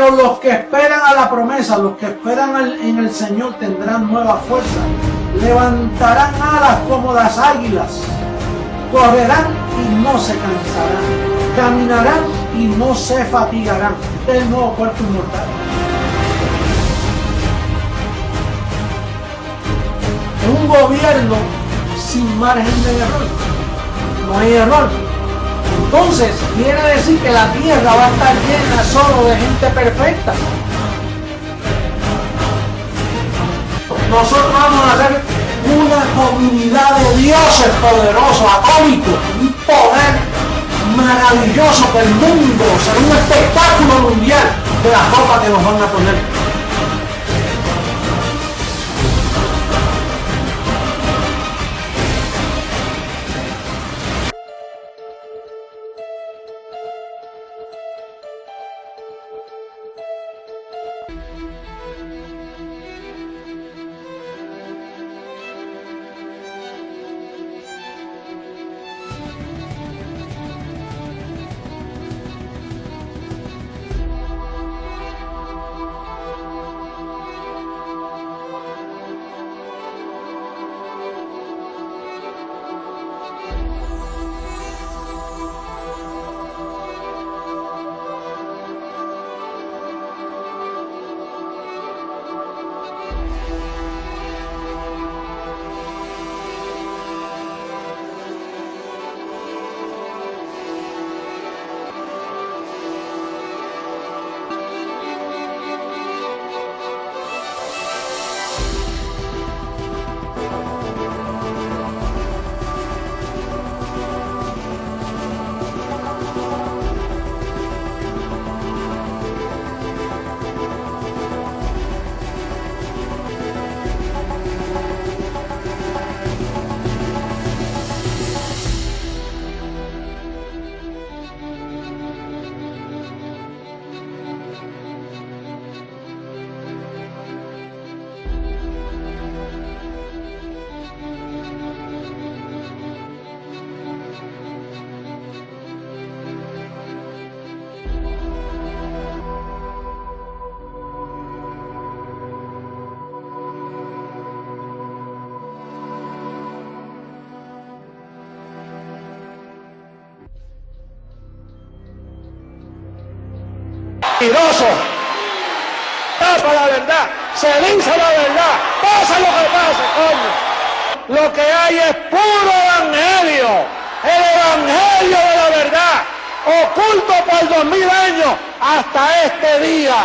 Pero los que esperan a la promesa, los que esperan en el Señor tendrán nueva fuerza. Levantarán alas como las águilas. Correrán y no se cansarán. Caminarán y no se fatigarán. Este es el nuevo cuerpo inmortal. Es un gobierno sin margen de error. No hay error. Entonces, quiere decir que la tierra va a estar llena solo de gente perfecta. Nosotros vamos a hacer una comunidad de dioses poderosos, atómicos, un poder maravilloso que el mundo, será un espectáculo mundial de la ropa que nos van a poner. Mentiroso, tapa la verdad, se dice la verdad, pasa lo que pase, coño. Lo que hay es puro evangelio, el evangelio de la verdad, oculto por 2000 años hasta este día.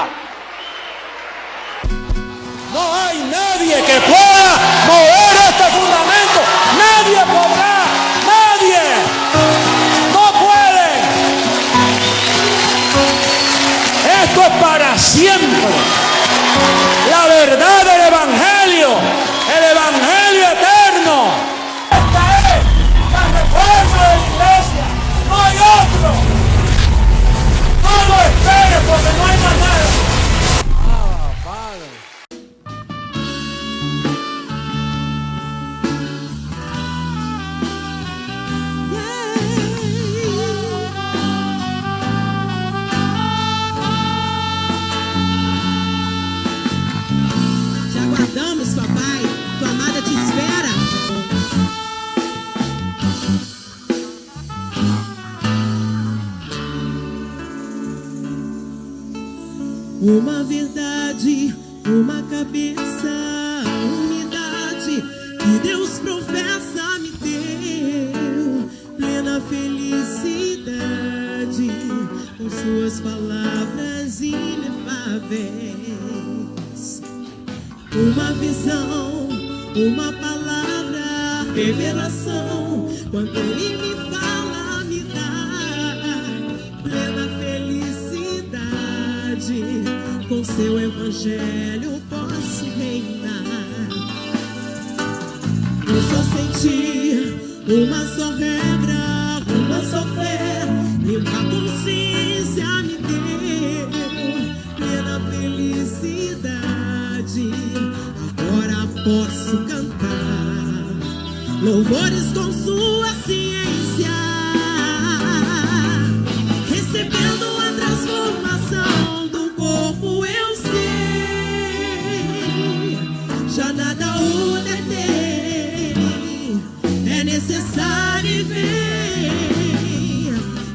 No hay nadie que pueda mover este fundamento, nadie podrá, nadie, no puede. Esto es para siempre. La verdad del evangelio, el evangelio eterno. Esta es la reforma de la iglesia, no hay otro. No lo esperes porque no hay más nada. Aguardamos, papai, tua amada te espera. Uma verdade, uma cabeça, unidade que Deus professa me deu, plena felicidade, com suas palavras inefáveis. Uma visão, uma palavra, revelação, quando Ele me fala, me dá plena felicidade, com seu evangelho posso reinar. Um só sentir, uma só regra, uma só fé, limpa consciência me deu plena felicidade. Agora posso cantar louvores com sua ciência, recebendo a transformação do corpo necessário vem,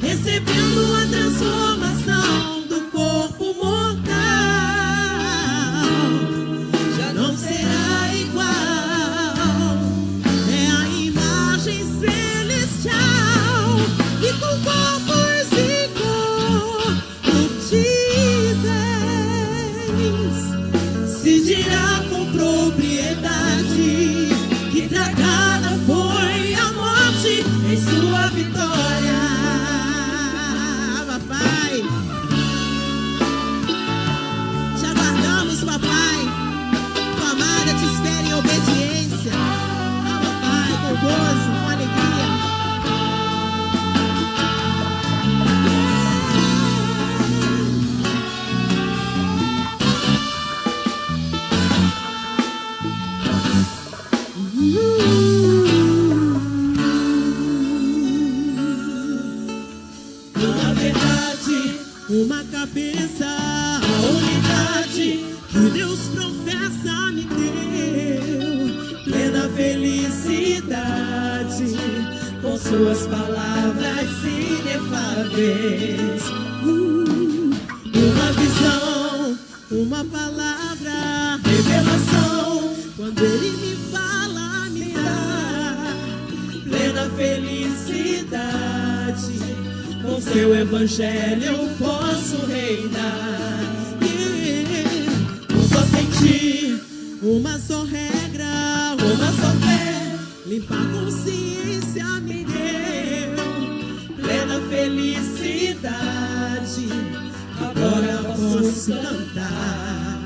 recebendo a transformação do corpo mortal. Já não será igual, é a imagem celestial e com corpos incorruptíveis se dirá com propriedade que tragada foi a morte em sua vitória. Papai, te aguardamos, papai. Tua amada te espera em obediência. Papai, com gozo, com alegria. Na verdade, uma cabeça, a unidade que Deus professa me deu, plena felicidade, com suas palavras inefáveis. Uma visão, uma palavra, revelação, quando Ele me fala, me dá plena felicidade. Com seu evangelho eu posso reinar. Um só sentir, uma só regra, uma só fé, limpar consciência me deu plena felicidade. Agora posso cantar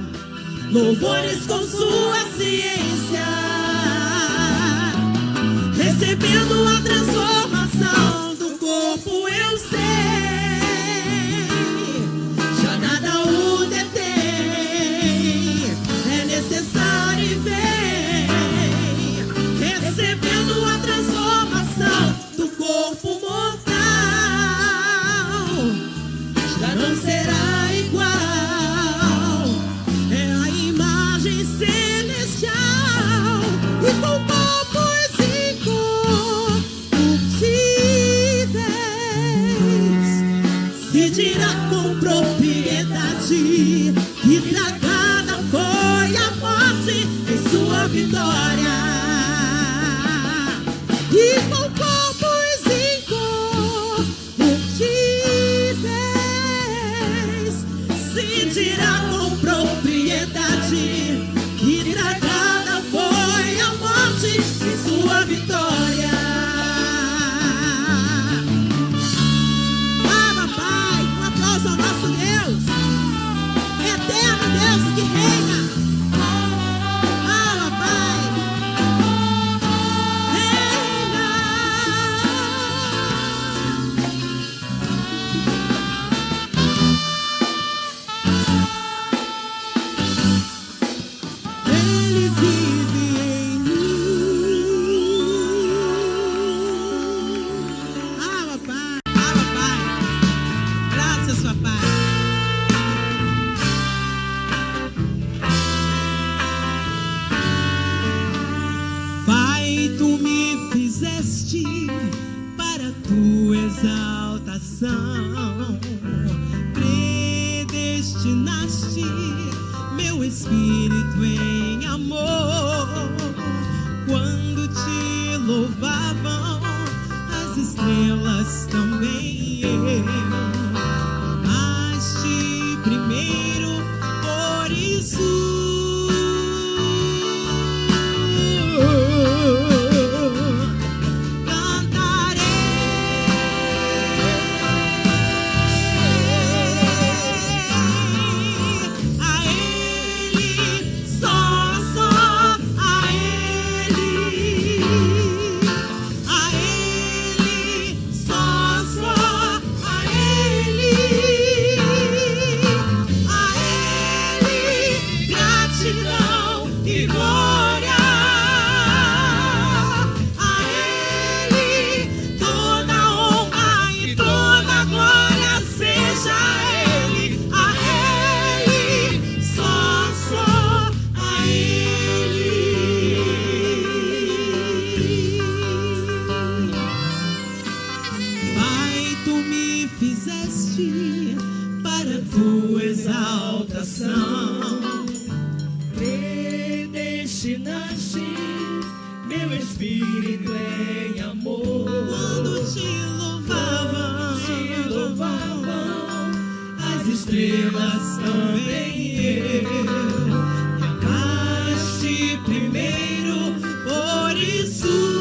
louvores com sua ciência, recebendo a transformação do corpo. Eu sei, já nada o detém, é necessário e vem, recebendo a transformação do corpo mortal. Já não será igual, é a imagem celestial e com corpos incorruptíveis se dirá com propriedade que tragada foi a morte em sua vitória. E com corpos incorruptíveis se dirá com propriedade que tragada foi a morte em sua vitória. Ah, papai, um aplauso ao nosso Deus, eterno Deus que reina. Ah, papai, reina. Ele vive em mim. Ah, papai. Ah, papai. Graças, papai. Pai, tu me fizeste para tua exaltação, predestinaste meu espírito em amor. Quando te louvavam as estrelas também, amaste primeiro, por isso só espírito em amor. Quando te louvavam as estrelas também eu. Me amaste primeiro, por isso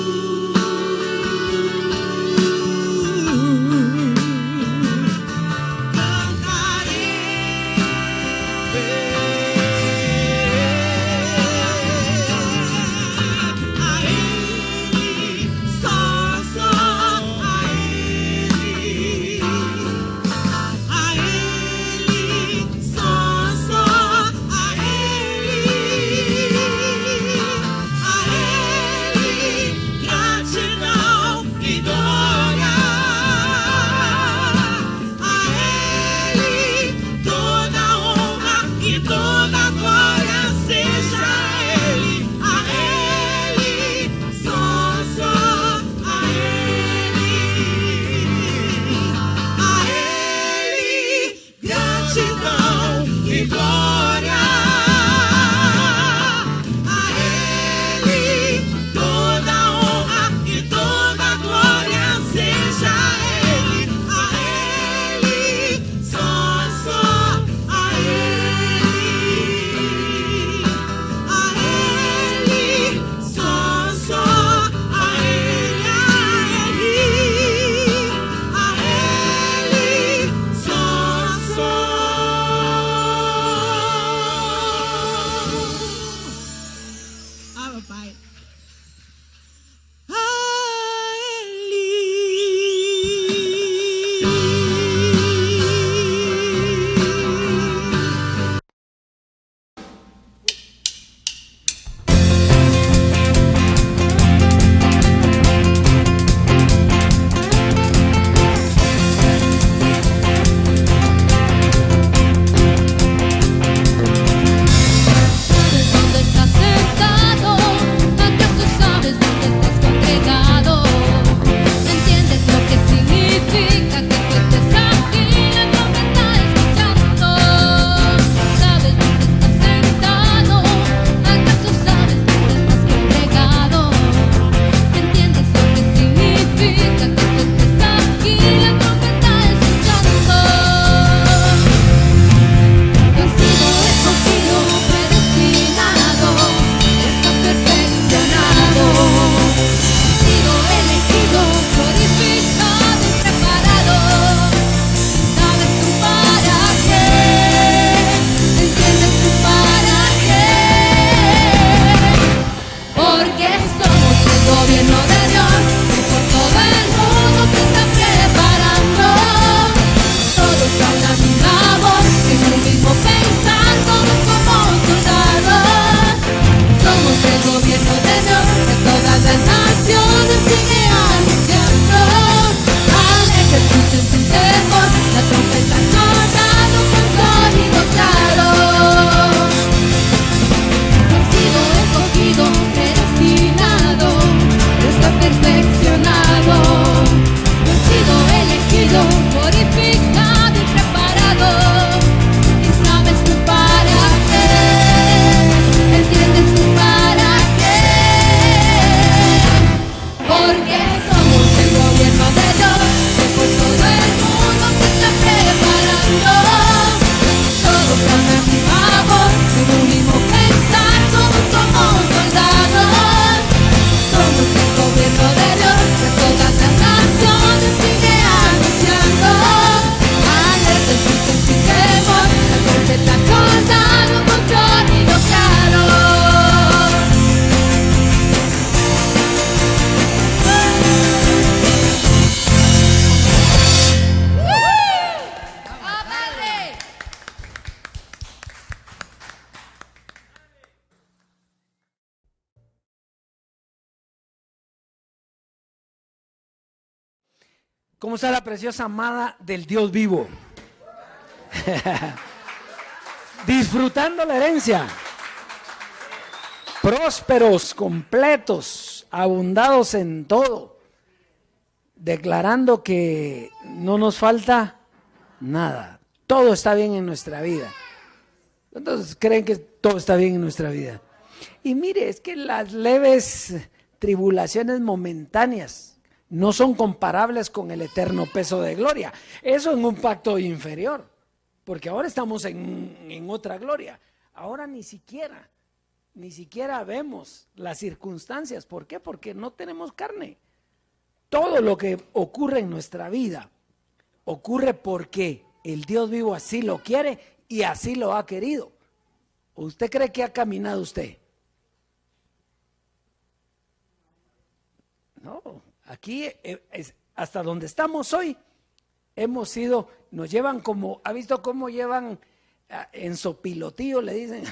¿Cómo está la preciosa amada del Dios vivo? Disfrutando la herencia. Prósperos, completos, abundados en todo. Declarando que no nos falta nada. Todo está bien en nuestra vida. ¿Cuántos creen que todo está bien en nuestra vida? Y mire, es que las leves tribulaciones momentáneas, no son comparables con el eterno peso de gloria. Eso en un pacto inferior, porque ahora estamos en otra gloria. Ahora ni siquiera vemos las circunstancias. ¿Por qué? Porque no tenemos carne. Todo lo que ocurre en nuestra vida ocurre porque el Dios vivo así lo quiere y así lo ha querido. ¿O usted cree que ha caminado usted? No, aquí hasta donde estamos hoy, hemos sido, nos llevan como, ¿ha visto cómo llevan en sopilotío, le dicen?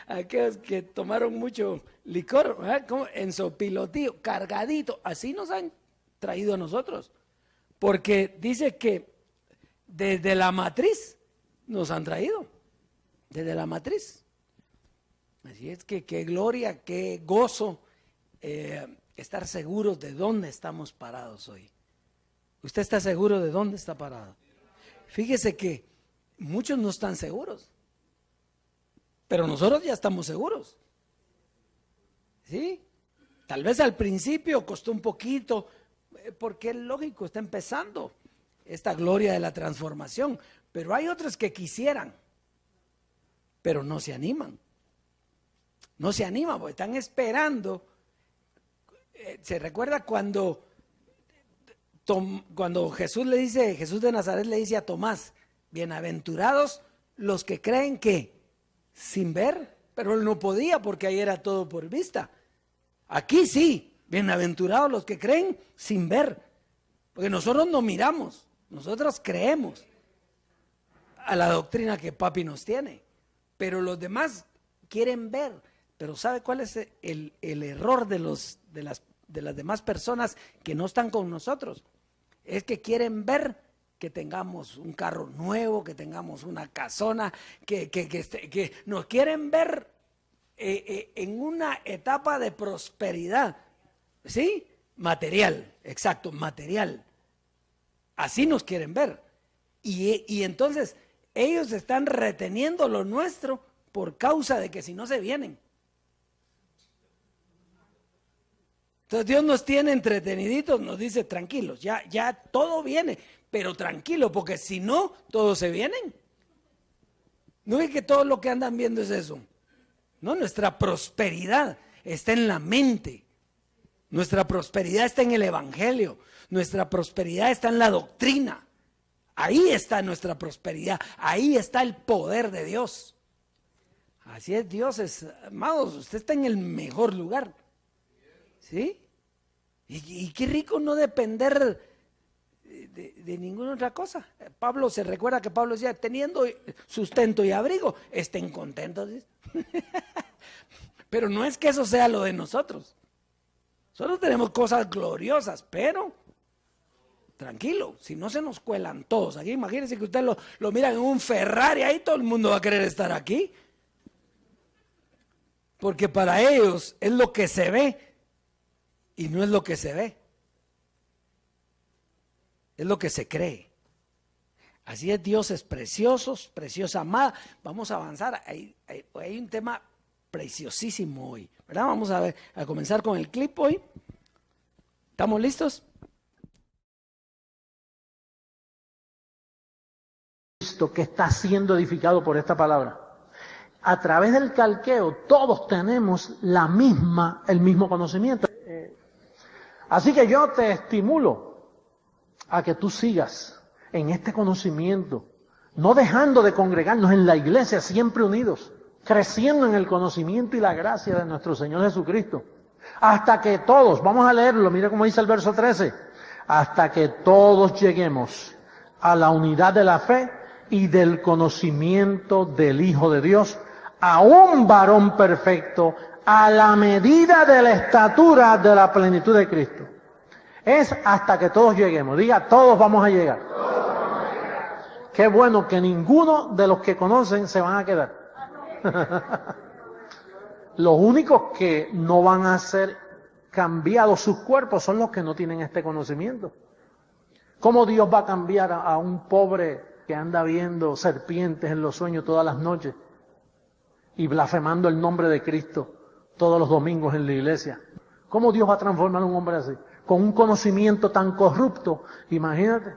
Aquellos que tomaron mucho licor, ¿verdad? Como en sopilotío, cargadito, así nos han traído a nosotros, porque dice que desde la matriz nos han traído, desde la matriz. Así es que qué gloria, qué gozo estar seguros de dónde estamos parados hoy. ¿Usted está seguro de dónde está parado? Fíjese que muchos no están seguros, pero nosotros ya estamos seguros. ¿Sí? Tal vez al principio costó un poquito, porque es lógico, está empezando esta gloria de la transformación, pero hay otros que quisieran, pero no se animan. No se animan porque están esperando. ¿Se recuerda cuando Jesús de Nazaret le dice a Tomás, bienaventurados los que creen que sin ver, pero él no podía porque ahí era todo por vista. Aquí sí, bienaventurados los que creen sin ver, porque nosotros no miramos, nosotros creemos a la doctrina que papi nos tiene, pero los demás quieren ver. Pero ¿sabe cuál es el error de las demás personas que no están con nosotros? Es que quieren ver que tengamos un carro nuevo, que tengamos una casona, que nos quieren ver en una etapa de prosperidad, ¿sí? Material, exacto, material. Así nos quieren ver. Y entonces ellos están reteniendo lo nuestro por causa de que si no se vienen. Entonces Dios nos tiene entreteniditos, nos dice tranquilos, ya todo viene, pero tranquilo, porque si no, todos se vienen. No es que todo lo que andan viendo es eso. No, nuestra prosperidad está en la mente. Nuestra prosperidad está en el evangelio. Nuestra prosperidad está en la doctrina. Ahí está nuestra prosperidad. Ahí está el poder de Dios. Así es, Dios es, amados, usted está en el mejor lugar. ¿Sí? Y qué rico no depender de ninguna otra cosa. Pablo, se recuerda que Pablo decía, teniendo sustento y abrigo, estén contentos. Pero no es que eso sea lo de nosotros. Nosotros tenemos cosas gloriosas, pero tranquilo, si no se nos cuelan todos aquí, imagínense que usted lo mira en un Ferrari, ahí todo el mundo va a querer estar aquí. Porque para ellos es lo que se ve. Y no es lo que se ve, es lo que se cree. Así es, Dios es precioso, preciosa amada. Vamos a avanzar, hay un tema preciosísimo hoy, ¿verdad? Vamos a comenzar con el clip hoy. ¿Estamos listos? Cristo que está siendo edificado por esta palabra. A través del calqueo todos tenemos el mismo conocimiento. Así que yo te estimulo a que tú sigas en este conocimiento, no dejando de congregarnos en la iglesia, siempre unidos, creciendo en el conocimiento y la gracia de nuestro Señor Jesucristo, hasta que todos, vamos a leerlo, mira cómo dice el verso 13, hasta que todos lleguemos a la unidad de la fe y del conocimiento del Hijo de Dios, a un varón perfecto, a la medida de la estatura de la plenitud de Cristo. Es hasta que todos lleguemos. Diga, todos vamos a llegar. Qué bueno que ninguno de los que conocen se van a quedar. Los únicos que no van a ser cambiados sus cuerpos son los que no tienen este conocimiento. ¿Cómo Dios va a cambiar a un pobre que anda viendo serpientes en los sueños todas las noches y blasfemando el nombre de Cristo todos los domingos en la iglesia. ¿Cómo Dios va a transformar a un hombre así? Con un conocimiento tan corrupto, imagínate.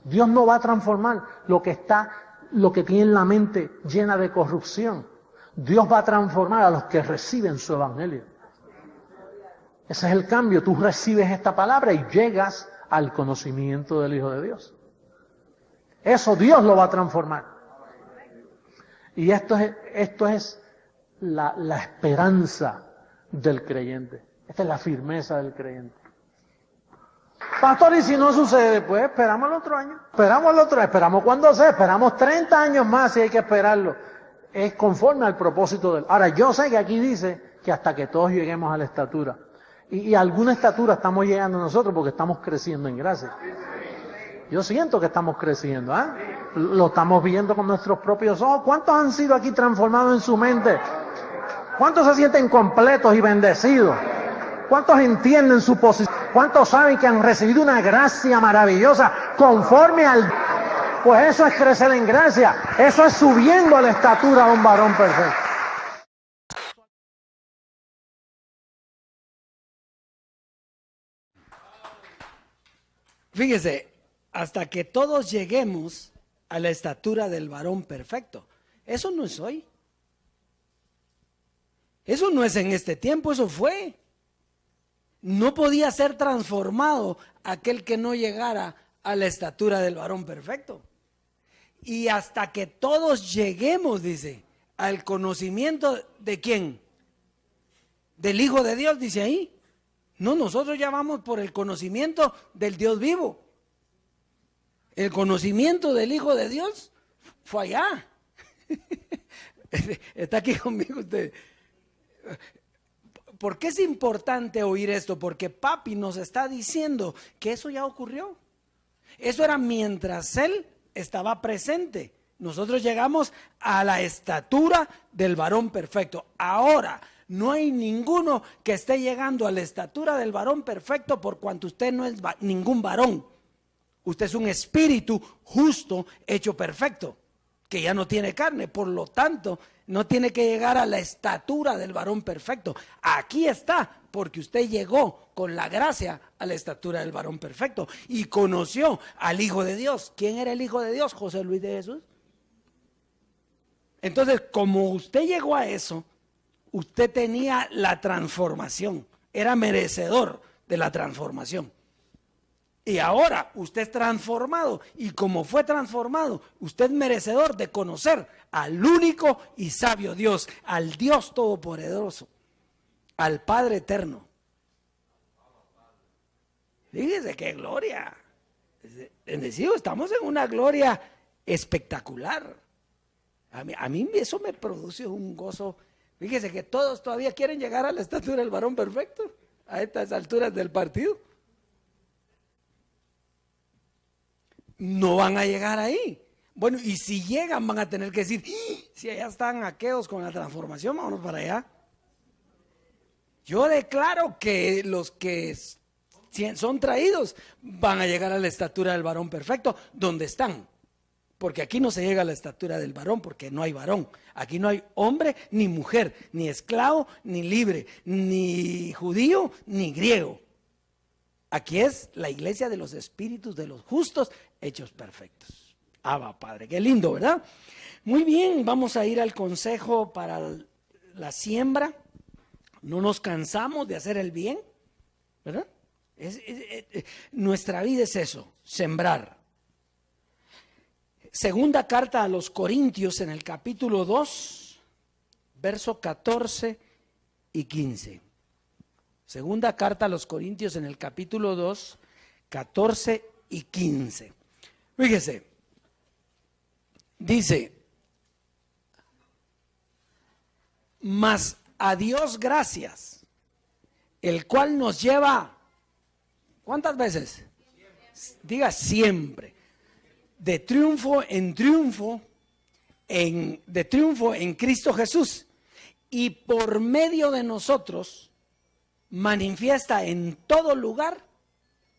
Dios no va a transformar lo que tiene la mente llena de corrupción. Dios va a transformar a los que reciben su evangelio. Ese es el cambio. Tú recibes esta palabra y llegas al conocimiento del Hijo de Dios. Eso Dios lo va a transformar. Y esto es la esperanza del creyente. Esta es la firmeza del creyente. Pastor, y si no sucede, pues esperamos el otro año. Esperamos cuando sea, esperamos 30 años más si hay que esperarlo. Es conforme al propósito de él. Ahora, yo sé que aquí dice que hasta que todos lleguemos a la estatura. Y a alguna estatura estamos llegando nosotros porque estamos creciendo en gracia. Yo siento que estamos creciendo, ¿eh? Lo estamos viendo con nuestros propios ojos. ¿Cuántos han sido aquí transformados en su mente? ¿Cuántos se sienten completos y bendecidos? ¿Cuántos entienden su posición? ¿Cuántos saben que han recibido una gracia maravillosa conforme al... Pues eso es crecer en gracia. Eso es subiendo a la estatura de un varón perfecto. Fíjese, hasta que todos lleguemos a la estatura del varón perfecto. Eso no es hoy. Eso no es en este tiempo, eso fue. No podía ser transformado aquel que no llegara a la estatura del varón perfecto. Y hasta que todos lleguemos, dice, al conocimiento de ¿quién? Del Hijo de Dios, dice ahí. No, nosotros ya vamos por el conocimiento del Dios vivo. El conocimiento del Hijo de Dios fue allá. Está aquí conmigo usted. ¿Por qué es importante oír esto? Porque papi nos está diciendo que eso ya ocurrió. Eso era mientras él estaba presente. Nosotros llegamos a la estatura del varón perfecto. Ahora, no hay ninguno que esté llegando a la estatura del varón perfecto por cuanto usted no es ningún varón. Usted es un espíritu justo hecho perfecto, que ya no tiene carne, por lo tanto, no tiene que llegar a la estatura del varón perfecto. Aquí está, porque usted llegó con la gracia a la estatura del varón perfecto y conoció al Hijo de Dios. ¿Quién era el Hijo de Dios? José Luis de Jesús. Entonces, como usted llegó a eso, usted tenía la transformación, era merecedor de la transformación. Y ahora usted es transformado, y como fue transformado, usted es merecedor de conocer al único y sabio Dios, al Dios todopoderoso, al Padre eterno. Fíjese qué gloria. Bendecido, estamos en una gloria espectacular. A mí eso me produce un gozo. Fíjese que todos todavía quieren llegar a la estatura del varón perfecto, a estas alturas del partido. No van a llegar ahí. Bueno, y si llegan van a tener que decir, si allá están aqueos con la transformación, vámonos para allá. Yo declaro que los que son traídos van a llegar a la estatura del varón perfecto donde están. Porque aquí no se llega a la estatura del varón, porque no hay varón. Aquí no hay hombre ni mujer, ni esclavo ni libre, ni judío ni griego. Aquí es la iglesia de los espíritus de los justos hechos perfectos. Abba, Padre, qué lindo, ¿verdad? Muy bien, vamos a ir al consejo para la siembra. No nos cansamos de hacer el bien, ¿verdad? Nuestra vida es eso, sembrar. Segunda carta a los Corintios en el capítulo 2, verso 14 y 15. Segunda carta a los Corintios en el capítulo 2, 14 y 15. Fíjese, dice, mas a Dios gracias, el cual nos lleva, ¿cuántas veces? Diga siempre, de triunfo en triunfo, de triunfo en Cristo Jesús, y por medio de nosotros manifiesta en todo lugar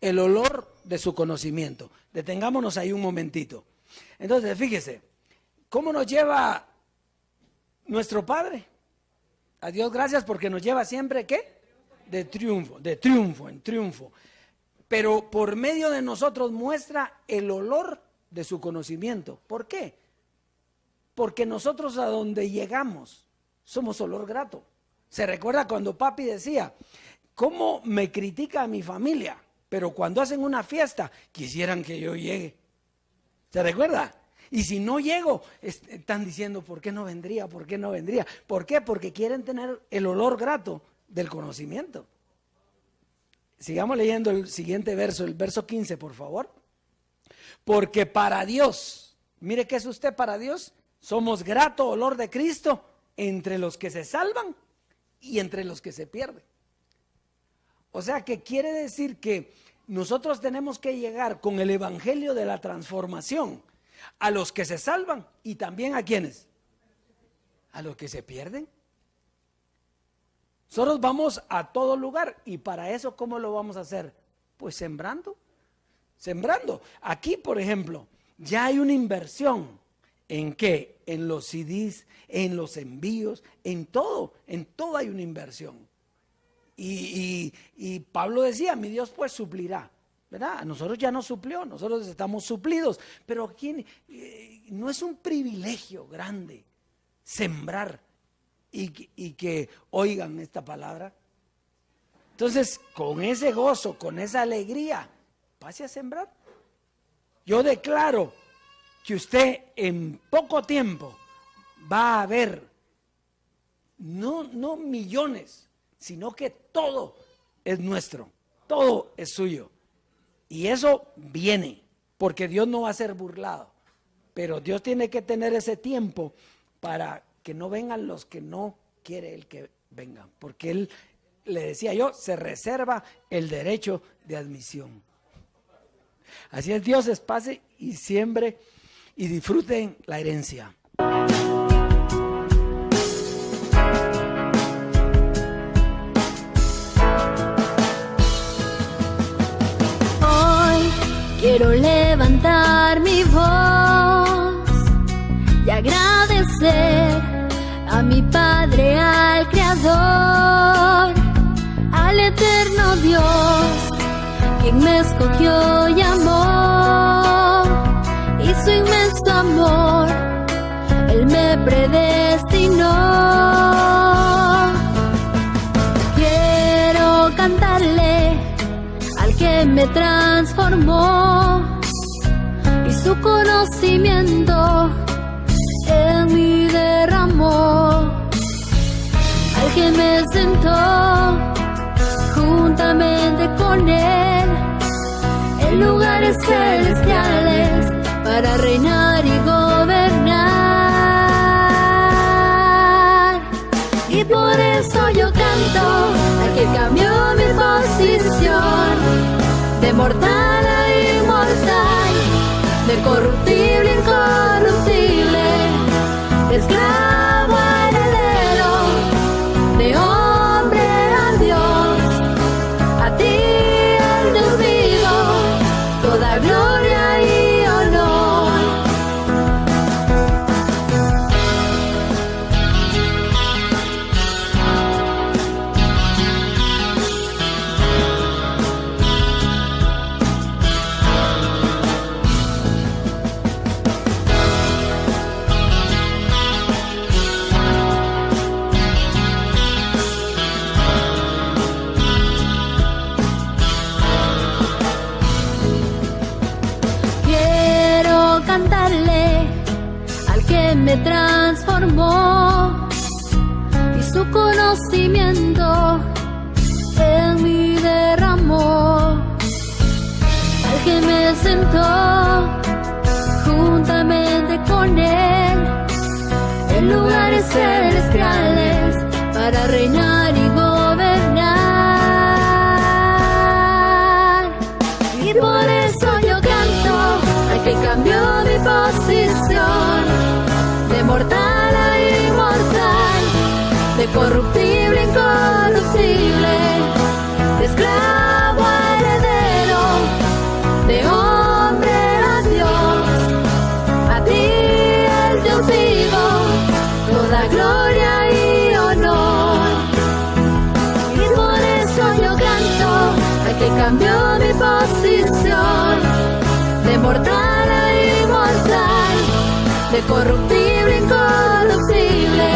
el olor de su conocimiento. Detengámonos ahí un momentito. Entonces, fíjese, ¿cómo nos lleva nuestro Padre? A Dios gracias porque nos lleva siempre, ¿qué? De triunfo en triunfo. Pero por medio de nosotros muestra el olor de su conocimiento. ¿Por qué? Porque nosotros a donde llegamos somos olor grato. Se recuerda cuando papi decía, ¿cómo me critica a mi familia? Pero cuando hacen una fiesta, quisieran que yo llegue. ¿Se recuerda? Y si no llego, están diciendo, ¿por qué no vendría? ¿Por qué no vendría? ¿Por qué? Porque quieren tener el olor grato del conocimiento. Sigamos leyendo el siguiente verso, el verso 15, por favor. Porque para Dios, mire qué es usted para Dios, somos grato olor de Cristo entre los que se salvan y entre los que se pierden. O sea que quiere decir que nosotros tenemos que llegar con el evangelio de la transformación a los que se salvan y también a quienes, a los que se pierden. Nosotros vamos a todo lugar y para eso ¿cómo lo vamos a hacer? Pues sembrando. Aquí, por ejemplo, ya hay una inversión. ¿En qué? En los CDs, en los envíos, en todo hay una inversión. Y Pablo decía, mi Dios pues suplirá, ¿verdad? A nosotros ya nos suplió, nosotros estamos suplidos, pero aquí no es un privilegio grande sembrar y que oigan esta palabra. Entonces, con ese gozo, con esa alegría, pase a sembrar. Yo declaro que usted en poco tiempo va a ver, no millones, sino que todo es nuestro, todo es suyo. Y eso viene, porque Dios no va a ser burlado, pero Dios tiene que tener ese tiempo para que no vengan los que no quiere Él que vengan, porque Él, le decía yo, se reserva el derecho de admisión. Así es, Dios, pase y siembre y disfruten la herencia. Quiero levantar mi voz y agradecer a mi Padre, al Creador, al eterno Dios, quien me escogió y amó, y su inmenso amor, Él me predestinó. Quiero cantarle al que me transformó y su conocimiento en mí derramó, al que me sentó juntamente con Él en lugares celestiales para reinar y gobernar. Y por eso yo canto al que cambió mi posición de mortal a inmortal, de corruptible a incorruptible, de esclavo a heredero, de hombre a Dios, a ti el Dios vivo, toda gloria y honor. Cantarle al que me transformó y su conocimiento en mí derramó, al que me sentó juntamente con Él en lugares celestiales para reinar y gobernar. Y por eso yo canto al que cambió mi posición de mortal a inmortal, de corruptible a incorruptible, de esclavo a heredero, de hombre a Dios, a ti el Dios vivo, toda gloria y honor. que cambió mi posición de mortal a inmortal, de corruptible a incorruptible,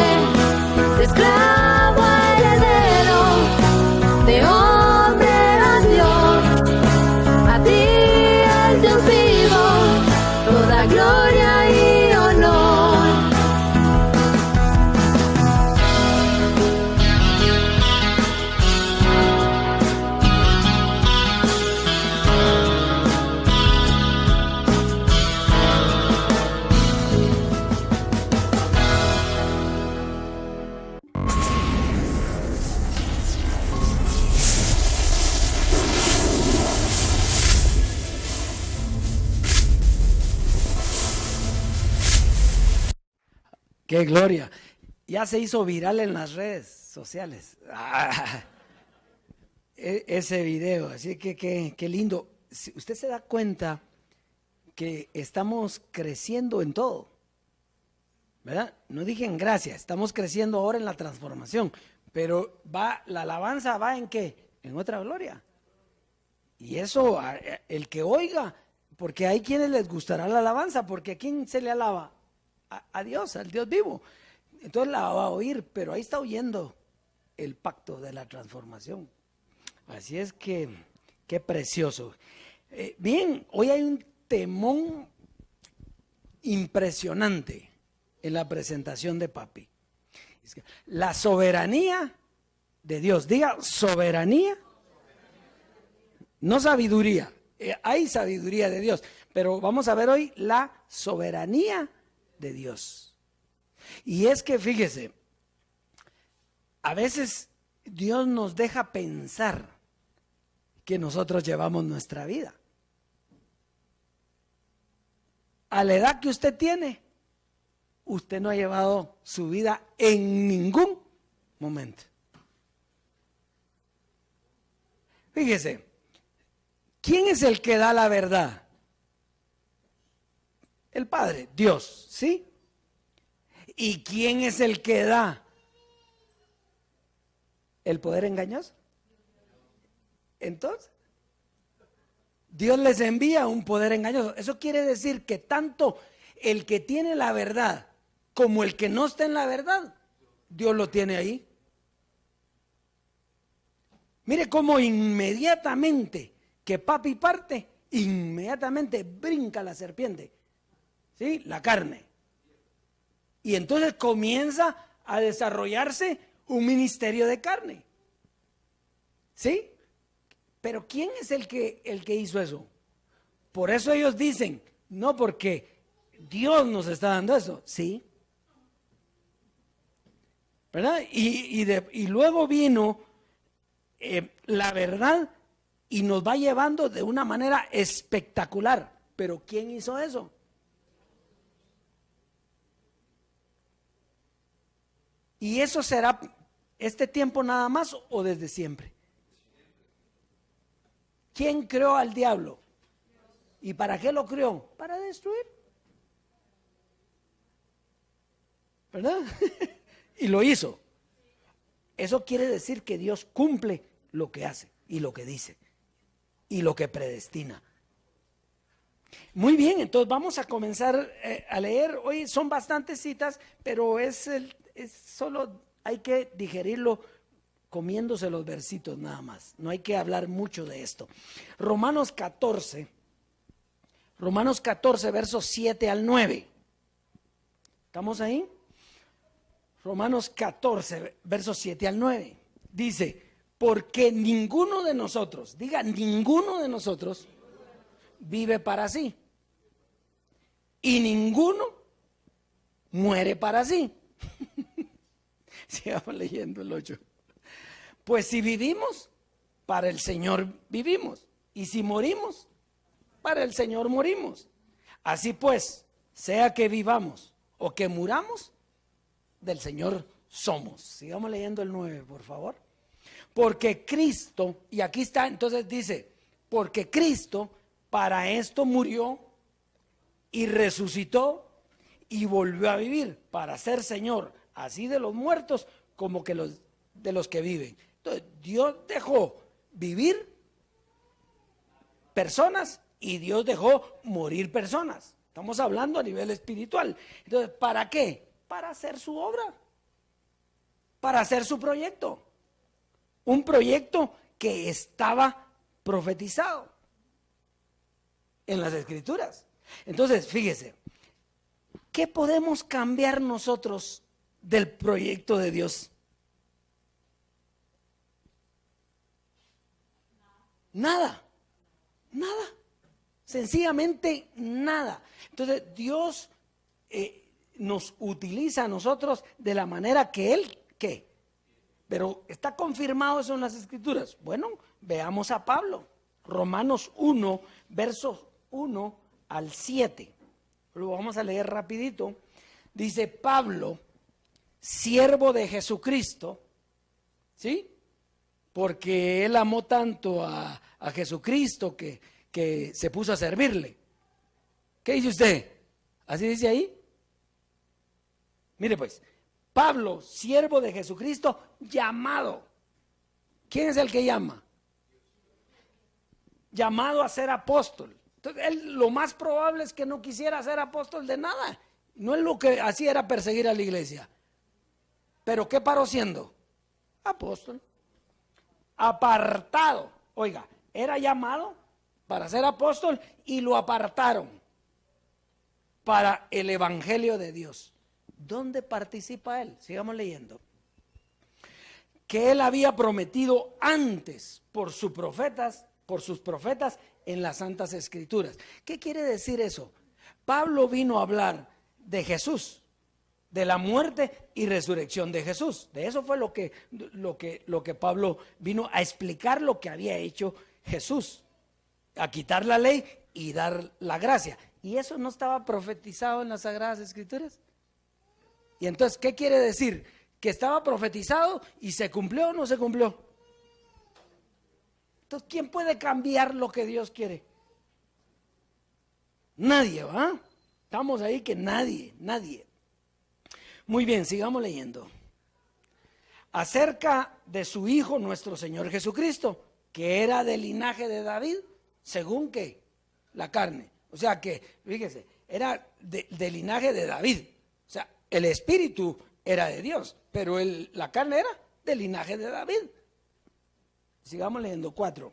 de esclavo a heredero, de hombre a Dios, a ti el Dios vivo, toda gloria y honor. ¡Qué gloria! Ya se hizo viral en las redes sociales. Ese video, así que qué lindo. Si usted se da cuenta que estamos creciendo en todo, ¿verdad? No dije en gracia, estamos creciendo ahora en la transformación, pero la alabanza va ¿en qué? En otra gloria. Y eso, el que oiga, porque hay quienes les gustará la alabanza, porque ¿a quién se le alaba? A Dios, al Dios vivo. Entonces la va a oír, pero ahí está oyendo el pacto de la transformación. Así es que, qué precioso. Bien, hoy hay un temón impresionante en la presentación de papi. La soberanía de Dios. Diga soberanía, no sabiduría. Hay sabiduría de Dios, pero vamos a ver hoy la soberanía de Dios. Y es que fíjese, a veces Dios nos deja pensar que nosotros llevamos nuestra vida. A la edad que usted tiene, usted no ha llevado su vida en ningún momento. Fíjese, ¿quién es el que da la verdad? El Padre, Dios, ¿sí? ¿Y quién es el que da el poder engañoso? Entonces, Dios les envía un poder engañoso. Eso quiere decir que tanto el que tiene la verdad como el que no está en la verdad, Dios lo tiene ahí. Mire cómo inmediatamente que papi parte, inmediatamente brinca la serpiente. ¿Sí? La carne. Y entonces comienza a desarrollarse un ministerio de carne. ¿Sí? Pero ¿quién es el que hizo eso? Por eso ellos dicen, no porque Dios nos está dando eso, ¿sí? ¿Verdad? Y luego vino la verdad y nos va llevando de una manera espectacular. Pero ¿quién hizo eso? ¿Y eso será este tiempo nada más o desde siempre? ¿Quién creó al diablo? ¿Y para qué lo creó? Para destruir. ¿Verdad? Y lo hizo. Eso quiere decir que Dios cumple lo que hace y lo que dice y lo que predestina. Muy bien, entonces vamos a comenzar a leer. Hoy son bastantes citas, pero es solo hay que digerirlo comiéndose los versitos nada más. No hay que hablar mucho de esto. Romanos 14, versos 7 al 9. ¿Estamos ahí? Romanos 14, versos 7 al 9. Dice, porque ninguno de nosotros, diga, ninguno de nosotros vive para sí. Y ninguno muere para sí. Sigamos leyendo el 8. Pues si vivimos, para el Señor vivimos. Y si morimos, para el Señor morimos. Así pues, sea que vivamos o que muramos, del Señor somos. Sigamos leyendo el 9, por favor. Porque Cristo, y aquí está, entonces dice, porque Cristo para esto murió y resucitó y volvió a vivir para ser Señor, así de los muertos como que de los que viven. Entonces, Dios dejó vivir personas y Dios dejó morir personas. Estamos hablando a nivel espiritual. Entonces, ¿para qué? Para hacer su obra, para hacer su proyecto. Un proyecto que estaba profetizado en las Escrituras. Entonces, fíjese, ¿qué podemos cambiar nosotros del proyecto de Dios? Nada, nada, sencillamente nada. Entonces Dios nos utiliza a nosotros de la manera que Él, ¿qué? Pero ¿está confirmado eso en las Escrituras? Bueno, veamos a Pablo, Romanos 1, versos 1 al 7. Lo vamos a leer rapidito. Dice Pablo, siervo de Jesucristo, ¿sí? Porque él amó tanto a Jesucristo que se puso a servirle. ¿Qué dice usted? ¿Así dice ahí? Mire pues, Pablo, siervo de Jesucristo, llamado. ¿Quién es el que llama? Llamado a ser apóstol. Entonces, él lo más probable es que no quisiera ser apóstol de nada. No es lo que hacía era perseguir a la iglesia. ¿Pero qué paró siendo? Apóstol. Apartado. Oiga, era llamado para ser apóstol y lo apartaron para el evangelio de Dios. ¿Dónde participa él? Sigamos leyendo. Que él había prometido antes por sus profetas en las Santas Escrituras. ¿Qué quiere decir eso? Pablo vino a hablar de Jesús, de la muerte y resurrección de Jesús. De eso fue lo que Pablo vino a explicar, lo que había hecho Jesús, a quitar la ley y dar la gracia. ¿Y eso no estaba profetizado en las Sagradas Escrituras? Y entonces, ¿qué quiere decir? ¿Que estaba profetizado y se cumplió o no se cumplió? Entonces, ¿quién puede cambiar lo que Dios quiere? Nadie, ¿va? Estamos ahí que nadie. Muy bien, sigamos leyendo. Acerca de su Hijo, nuestro Señor Jesucristo, que era del linaje de David, según que la carne. O sea que, fíjese, era del linaje de David. O sea, el espíritu era de Dios, pero la carne era del linaje de David. Sigamos leyendo, 4.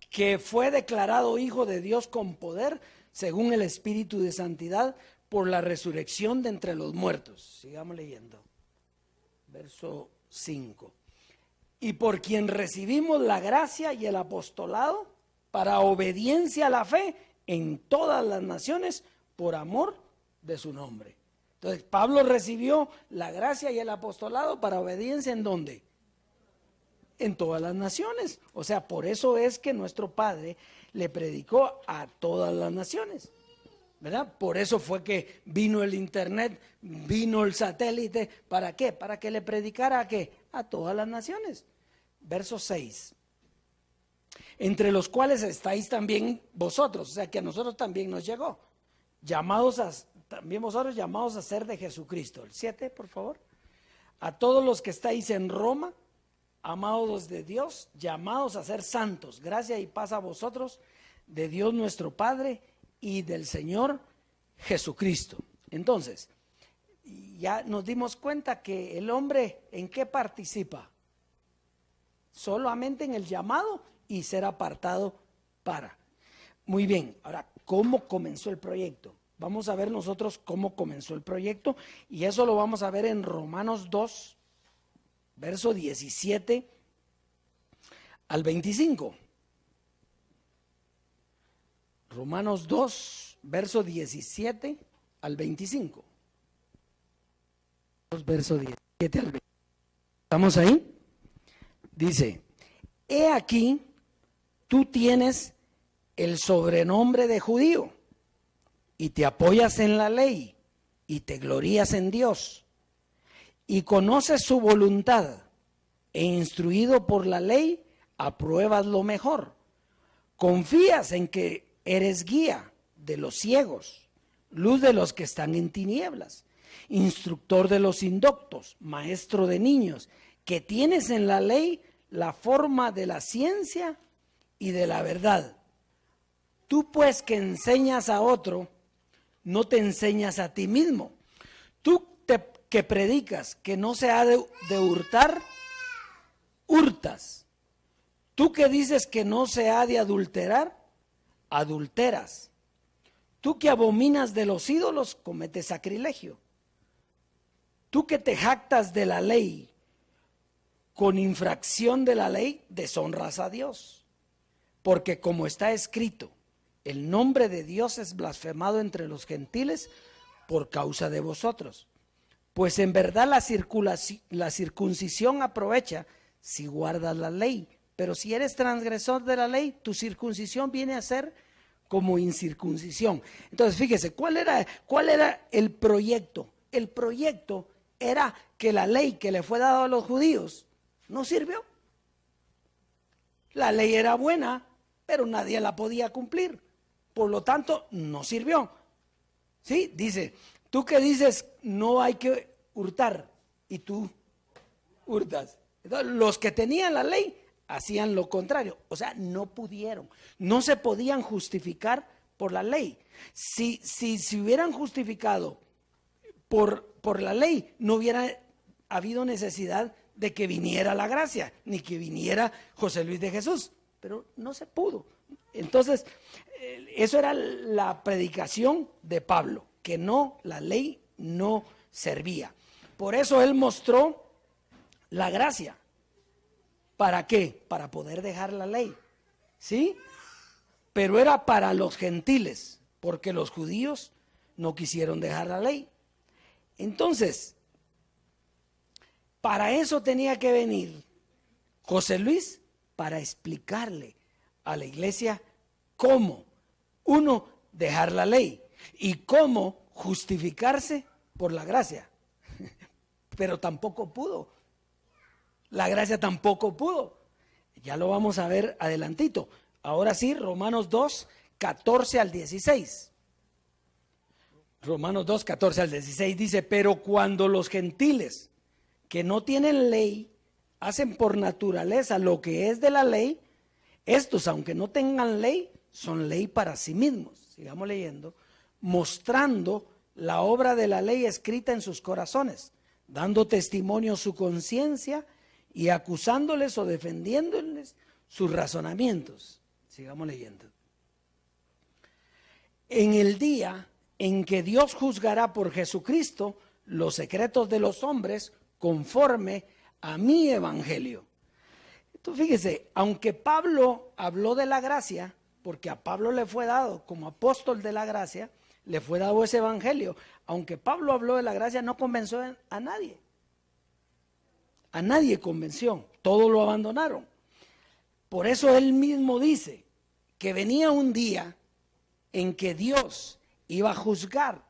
Que fue declarado hijo de Dios con poder, según el Espíritu de Santidad, por la resurrección de entre los muertos. Sigamos leyendo. Verso 5. Y por quien recibimos la gracia y el apostolado para obediencia a la fe en todas las naciones por amor de su nombre. Entonces, Pablo recibió la gracia y el apostolado para obediencia ¿en dónde? En todas las naciones. O sea, por eso es que nuestro Padre le predicó a todas las naciones, ¿verdad? Por eso fue que vino el internet, vino el satélite. ¿Para qué? Para que le predicara ¿a qué? A todas las naciones. Verso 6. Entre los cuales estáis también vosotros, o sea que a nosotros también nos llegó. También vosotros llamados a ser de Jesucristo. El 7, por favor. A todos los que estáis en Roma, amados de Dios, llamados a ser santos, gracia y paz a vosotros, de Dios nuestro Padre y del Señor Jesucristo. Entonces, ya nos dimos cuenta que el hombre, ¿en qué participa? Solamente en el llamado y ser apartado para. Muy bien, ahora, ¿cómo comenzó el proyecto? Vamos a ver nosotros cómo comenzó el proyecto y eso lo vamos a ver en Romanos 2, verso 17 al 25. Romanos 2, verso 17 al 25. Verso 17 al 25. ¿Estamos ahí? Dice, he aquí, tú tienes el sobrenombre de judío y te apoyas en la ley y te glorías en Dios y conoces su voluntad e instruido por la ley apruebas lo mejor. Confías en que eres guía de los ciegos, luz de los que están en tinieblas, instructor de los indoctos, maestro de niños, que tienes en la ley la forma de la ciencia y de la verdad. Tú pues que enseñas a otro, no te enseñas a ti mismo. Que predicas que no se ha de hurtar, hurtas. Tú que dices que no se ha de adulterar, adulteras. Tú que abominas de los ídolos, cometes sacrilegio. Tú que te jactas de la ley, con infracción de la ley, deshonras a Dios. Porque como está escrito, el nombre de Dios es blasfemado entre los gentiles por causa de vosotros. Pues en verdad la circuncisión aprovecha si guardas la ley. Pero si eres transgresor de la ley, tu circuncisión viene a ser como incircuncisión. Entonces, fíjese, ¿cuál era el proyecto? El proyecto era que la ley que le fue dada a los judíos no sirvió. La ley era buena, pero nadie la podía cumplir. Por lo tanto, no sirvió. ¿Sí? Dice, tú que dices no hay que hurtar y tú hurtas. Entonces, los que tenían la ley hacían lo contrario. O sea, no pudieron. No se podían justificar por la ley. Si hubieran justificado por la ley, no hubiera habido necesidad de que viniera la gracia, ni que viniera José Luis de Jesús. Pero no se pudo. Entonces, eso era la predicación de Pablo, que la ley no servía. Por eso él mostró la gracia. ¿Para qué? Para poder dejar la ley, ¿sí? Pero era para los gentiles, porque los judíos no quisieron dejar la ley. Entonces, para eso tenía que venir José Luis, para explicarle a la iglesia cómo, uno, dejar la ley y cómo justificarse por la gracia. Pero tampoco pudo. La gracia tampoco pudo. Ya lo vamos a ver adelantito. Ahora sí, Romanos 2, 14 al 16. Romanos 2, 14 al 16 dice, pero cuando los gentiles que no tienen ley hacen por naturaleza lo que es de la ley, estos, aunque no tengan ley, son ley para sí mismos. Sigamos leyendo. Mostrando la obra de la ley escrita en sus corazones, dando testimonio su conciencia y acusándoles o defendiéndoles sus razonamientos. Sigamos leyendo. En el día en que Dios juzgará por Jesucristo los secretos de los hombres conforme a mi evangelio. Entonces, fíjese, aunque Pablo habló de la gracia, porque a Pablo le fue dado como apóstol de la gracia, le fue dado ese evangelio. Aunque Pablo habló de la gracia, no convenció a nadie. A nadie convenció, todos lo abandonaron. Por eso él mismo dice que venía un día en que Dios iba a juzgar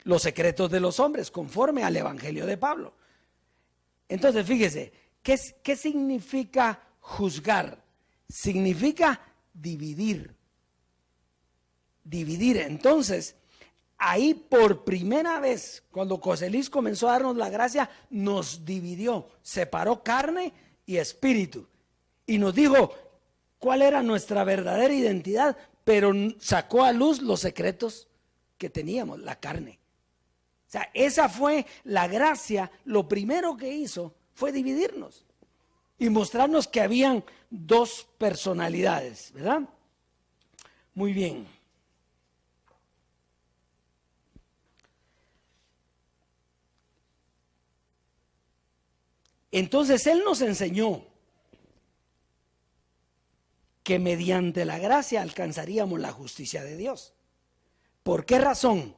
los secretos de los hombres conforme al evangelio de Pablo. Entonces, fíjese, ¿qué significa juzgar? Significa dividir. Dividir. Entonces, ahí por primera vez, cuando José Luis comenzó a darnos la gracia, nos dividió, separó carne y espíritu. Y nos dijo cuál era nuestra verdadera identidad, pero sacó a luz los secretos que teníamos, la carne. O sea, esa fue la gracia. Lo primero que hizo fue dividirnos y mostrarnos que habían dos personalidades, ¿verdad? Muy bien. Entonces él nos enseñó que mediante la gracia alcanzaríamos la justicia de Dios. ¿Por qué razón?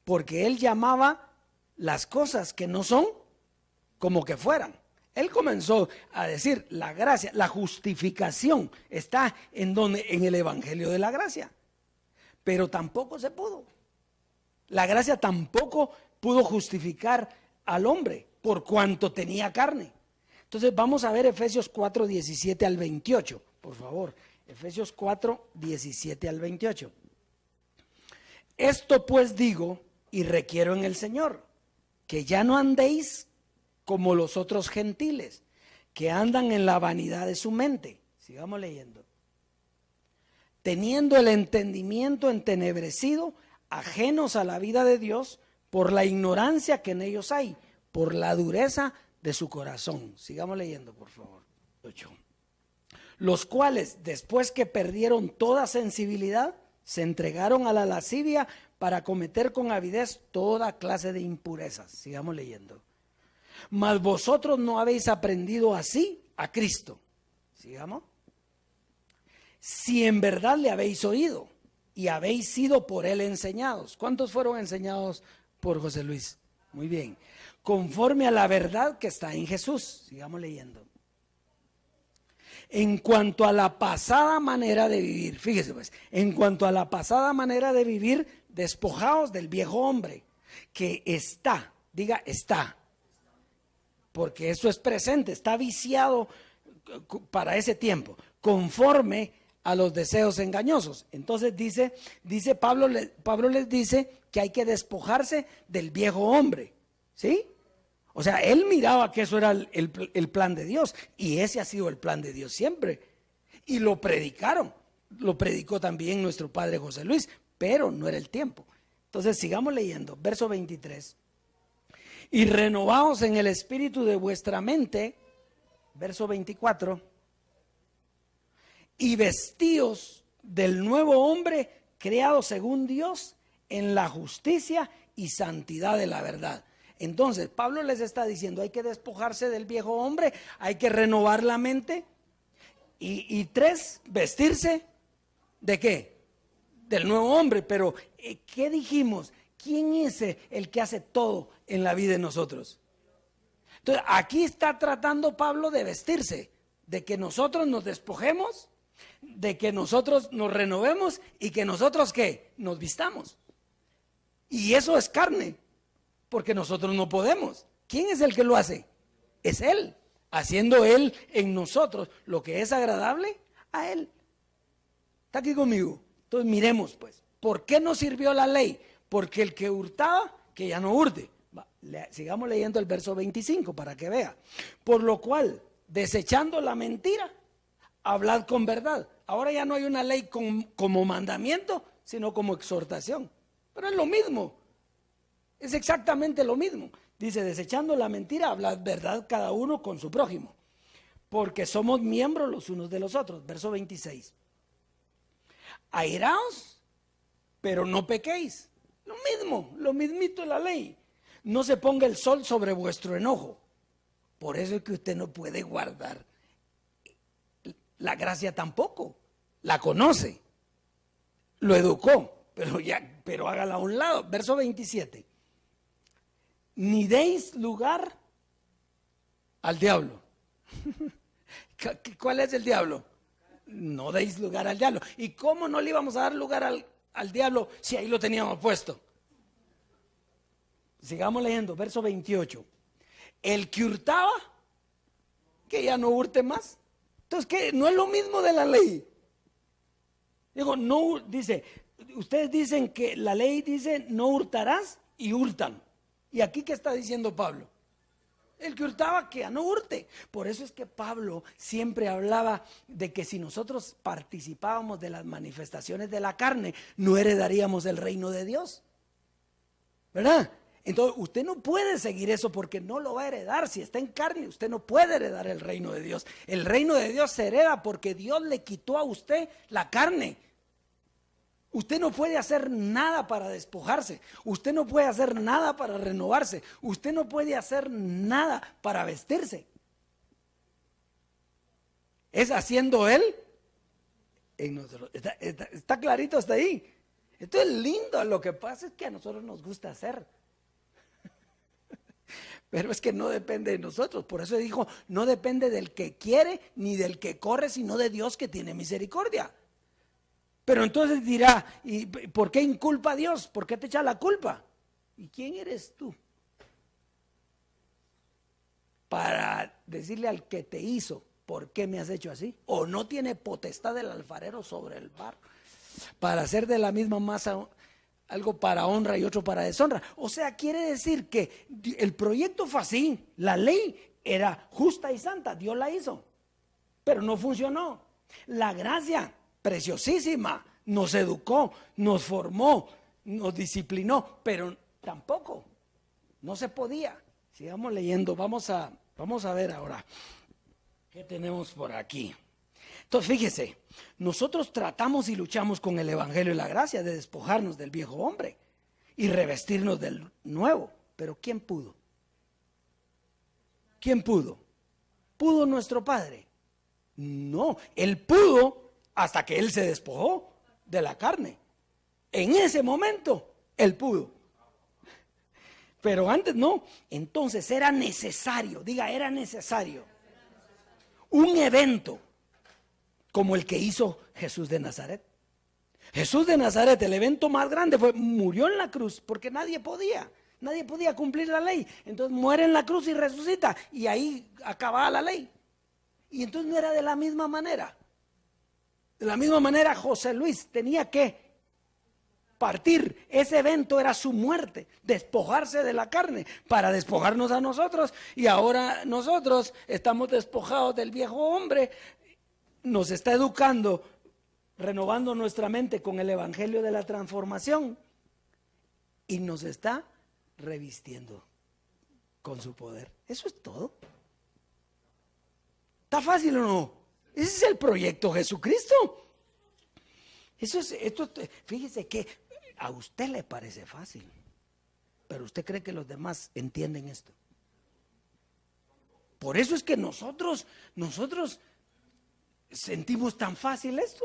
Porque él llamaba las cosas que no son como que fueran. Él comenzó a decir la gracia, la justificación está en el evangelio de la gracia. Pero tampoco se pudo. La gracia tampoco pudo justificar al hombre por cuanto tenía carne. Entonces vamos a ver Efesios 4, 17 al 28, por favor. Efesios 4, 17 al 28. Esto pues digo y requiero en el Señor, que ya no andéis como los otros gentiles, que andan en la vanidad de su mente. Sigamos leyendo. teniendo el entendimiento entenebrecido, ajenos a la vida de Dios, por la ignorancia que en ellos hay, por la dureza de su corazón. Sigamos leyendo, por favor. 8. Los cuales, después que perdieron toda sensibilidad, se entregaron a la lascivia para cometer con avidez toda clase de impurezas. Sigamos leyendo. Mas vosotros no habéis aprendido así a Cristo. Sigamos. Si en verdad le habéis oído y habéis sido por él enseñados. ¿Cuántos fueron enseñados por José Luis? Muy bien. Conforme a la verdad que está en Jesús. Sigamos leyendo. En cuanto a la pasada manera de vivir, fíjese pues, en cuanto a la pasada manera de vivir, despojaos del viejo hombre, que está, diga está, porque eso es presente, está viciado para ese tiempo, conforme a los deseos engañosos. Entonces dice Pablo les dice que hay que despojarse del viejo hombre, ¿sí? O sea, él miraba que eso era el plan de Dios, y ese ha sido el plan de Dios siempre. Y lo predicaron, lo predicó también nuestro padre José Luis, pero no era el tiempo. Entonces sigamos leyendo, verso 23. Y renovaos en el espíritu de vuestra mente, verso 24, y vestíos del nuevo hombre creado según Dios en la justicia y santidad de la verdad. Entonces, Pablo les está diciendo, hay que despojarse del viejo hombre, hay que renovar la mente. Y 3, vestirse ¿de qué? Del nuevo hombre. Pero, ¿qué dijimos? ¿Quién es el que hace todo en la vida de nosotros? Entonces, aquí está tratando Pablo de vestirse, de que nosotros nos despojemos, de que nosotros nos renovemos y que nosotros, ¿qué? Nos vistamos. Y eso es carne. Porque nosotros no podemos. ¿Quién es el que lo hace? Es Él, haciendo Él en nosotros lo que es agradable a Él. ¿Está aquí conmigo? Entonces miremos pues, ¿por qué nos sirvió la ley? Porque el que hurtaba, que ya no hurte. Sigamos leyendo el verso 25 para que vea. Por lo cual, desechando la mentira, hablad con verdad. Ahora ya no hay una ley como mandamiento, sino como exhortación. Pero es lo mismo. Es exactamente lo mismo. Dice, desechando la mentira, hablad verdad cada uno con su prójimo, porque somos miembros los unos de los otros. Verso 26. Airaos, pero no pequéis. Lo mismito de la ley. No se ponga el sol sobre vuestro enojo. Por eso es que usted no puede guardar la gracia tampoco. La conoce, lo educó, pero hágala a un lado. Verso 27. Ni deis lugar al diablo. ¿Cuál es el diablo? No deis lugar al diablo. ¿Y cómo no le íbamos a dar lugar al diablo si ahí lo teníamos puesto? Sigamos leyendo, verso 28. El que hurtaba, que ya no hurte más. Entonces, ¿qué? No es lo mismo de la ley. Digo, no, dice, ustedes dicen que la ley dice no hurtarás y hurtan. ¿Y aquí qué está diciendo Pablo? El que hurtaba, que ya no hurte. Por eso es que Pablo siempre hablaba de que si nosotros participábamos de las manifestaciones de la carne, no heredaríamos el reino de Dios. ¿Verdad? Entonces usted no puede seguir eso porque no lo va a heredar. Si está en carne, usted no puede heredar el reino de Dios. El reino de Dios se hereda porque Dios le quitó a usted la carne. Usted no puede hacer nada para despojarse. Usted no puede hacer nada para renovarse. Usted no puede hacer nada para vestirse. Es haciendo Él en nosotros. Está clarito hasta ahí. Esto es lindo. Lo que pasa es que a nosotros nos gusta hacer. Pero es que no depende de nosotros. Por eso dijo, no depende del que quiere ni del que corre, sino de Dios que tiene misericordia. Pero entonces dirá, ¿y por qué inculpa a Dios? ¿Por qué te echa la culpa? ¿Y quién eres tú? Para decirle al que te hizo, ¿por qué me has hecho así? ¿O no tiene potestad el alfarero sobre el barro para hacer de la misma masa algo para honra y otro para deshonra? O sea, quiere decir que el proyecto fue así, la ley era justa y santa, Dios la hizo, pero no funcionó. La gracia preciosísima, nos educó, nos formó, nos disciplinó, pero tampoco, no se podía. Sigamos leyendo, vamos a ver ahora qué tenemos por aquí. Entonces fíjese, nosotros tratamos y luchamos con el evangelio y la gracia de despojarnos del viejo hombre y revestirnos del nuevo, pero ¿quién pudo? ¿Quién pudo? ¿Pudo nuestro Padre? No, Él pudo hasta que Él se despojó de la carne. En ese momento, Él pudo. Pero antes no. Entonces era necesario, diga, era necesario un evento como el que hizo Jesús de Nazaret. Jesús de Nazaret, el evento más grande fue, murió en la cruz porque nadie podía cumplir la ley. Entonces muere en la cruz y resucita y ahí acababa la ley. Y entonces no era de la misma manera. De la misma manera José Luis tenía que partir. Ese evento era su muerte, despojarse de la carne para despojarnos a nosotros. Y ahora nosotros estamos despojados del viejo hombre. Nos está educando, renovando nuestra mente con el evangelio de la transformación y nos está revistiendo con su poder. Eso es todo. ¿Está fácil o no? Ese es el proyecto Jesucristo. Fíjese que a usted le parece fácil, pero usted cree que los demás entienden esto. Por eso es que nosotros sentimos tan fácil esto,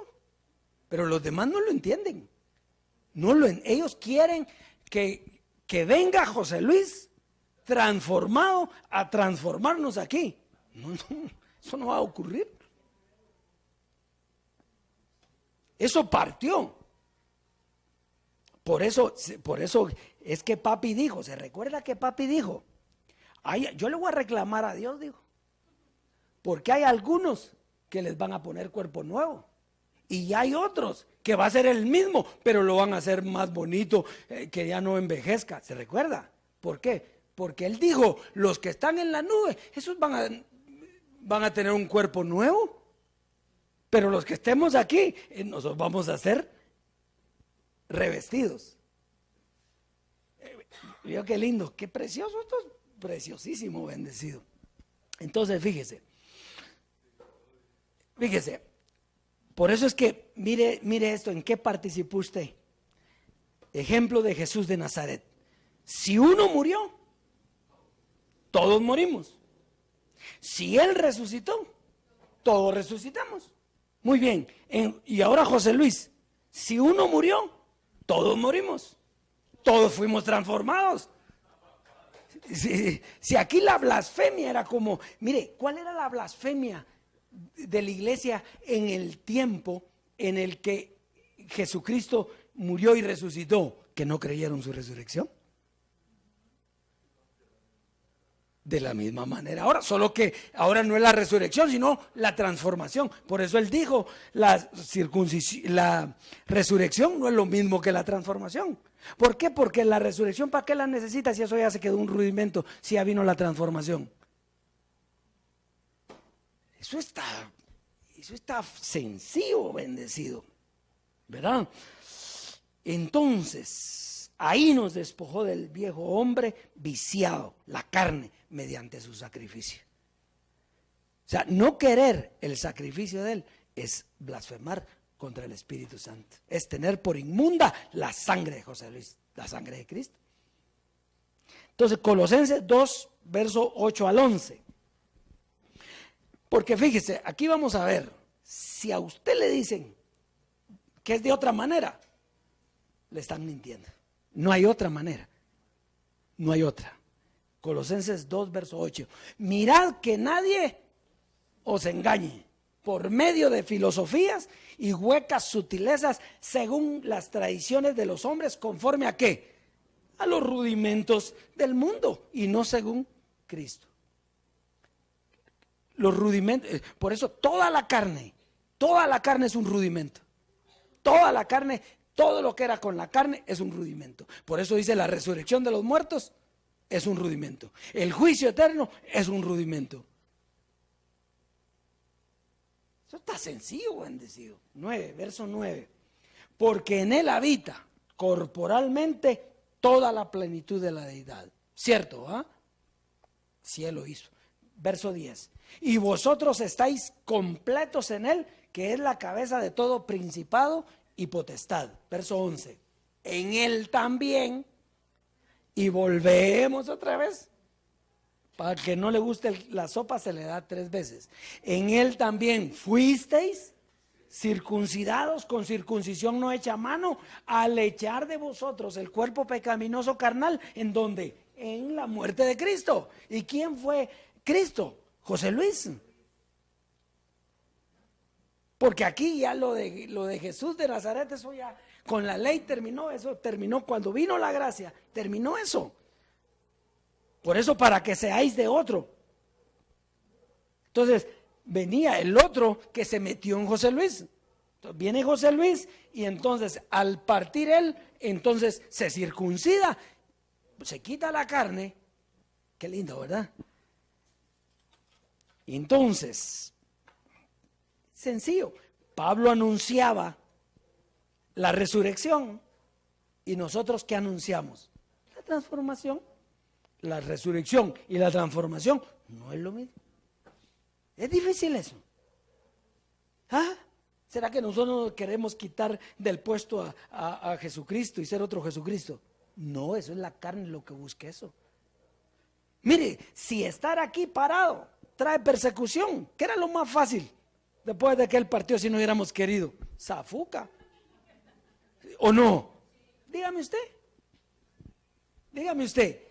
pero los demás no lo entienden. Ellos quieren que venga José Luis transformado a transformarnos aquí. No, eso no va a ocurrir. Eso partió. Por eso es que papi dijo, ¿se recuerda que papi dijo? Yo le voy a reclamar a Dios, dijo, porque hay algunos que les van a poner cuerpo nuevo y hay otros que va a ser el mismo, pero lo van a hacer más bonito, que ya no envejezca. ¿Se recuerda? ¿Por qué? Porque él dijo, los que están en la nube, esos van a tener un cuerpo nuevo, pero los que estemos aquí, nosotros vamos a ser revestidos. Vio qué lindo, qué precioso, esto es preciosísimo, bendecido. Entonces fíjese, por eso es que mire esto, ¿en qué participó usted? Ejemplo de Jesús de Nazaret. Si uno murió, todos morimos. Si Él resucitó, todos resucitamos. Muy bien, y ahora José Luis, si uno murió, todos morimos. Todos fuimos transformados. Si aquí la blasfemia era como, mire, ¿cuál era la blasfemia de la iglesia en el tiempo en el que Jesucristo murió y resucitó? Que no creyeron su resurrección. De la misma manera ahora, solo que ahora no es la resurrección, sino la transformación. Por eso él dijo, la resurrección no es lo mismo que la transformación. ¿Por qué? Porque la resurrección, ¿para qué la necesita si eso ya se quedó un rudimento, si ya vino la transformación? Eso está sencillo, bendecido, ¿verdad? Entonces, ahí nos despojó del viejo hombre viciado, la carne, mediante su sacrificio. O sea, no querer el sacrificio de Él es blasfemar contra el Espíritu Santo. Es tener por inmunda la sangre de José Luis, la sangre de Cristo. Entonces, Colosenses 2, verso 8 al 11. Porque fíjese, aquí vamos a ver, si a usted le dicen que es de otra manera, le están mintiendo. No hay otra manera. No hay otra. Colosenses 2, verso 8. Mirad que nadie os engañe por medio de filosofías y huecas sutilezas según las tradiciones de los hombres, conforme a ¿qué? A los rudimentos del mundo y no según Cristo. Los rudimentos, por eso toda la carne es un rudimento. Toda la carne, todo lo que era con la carne es un rudimento. Por eso dice la resurrección de los muertos es un rudimento. El juicio eterno es un rudimento. Eso está sencillo, bendecido. 9, verso 9. Porque en él habita corporalmente toda la plenitud de la deidad. ¿Cierto? ¿Ah? Sí, él lo hizo. Verso 10. Y vosotros estáis completos en él, que es la cabeza de todo principado y potestad. Verso 11. En él también, y volvemos otra vez, para que no le guste la sopa se le da 3 veces. En él también fuisteis circuncidados con circuncisión no hecha a mano, al echar de vosotros el cuerpo pecaminoso carnal, ¿en dónde? En la muerte de Cristo. ¿Y quién fue Cristo? José Luis. Porque aquí ya lo de Jesús de Nazaret, eso ya con la ley terminó, eso terminó cuando vino la gracia, terminó eso. Por eso, para que seáis de otro. Entonces, venía el otro que se metió en José Luis. Entonces, viene José Luis y entonces al partir él, entonces se circuncida, se quita la carne. Qué lindo, ¿verdad? Entonces, sencillo, Pablo anunciaba la resurrección y nosotros ¿qué anunciamos? La transformación. La resurrección y la transformación no es lo mismo. Es difícil eso. ¿Ah? ¿Será que nosotros queremos quitar del puesto a Jesucristo y ser otro Jesucristo? No, eso es la carne lo que busca eso. Mire, si estar aquí parado trae persecución, ¿qué era lo más fácil después de que él partió si no hubiéramos querido? Zafuca. ¿O no? Dígame usted. Dígame usted.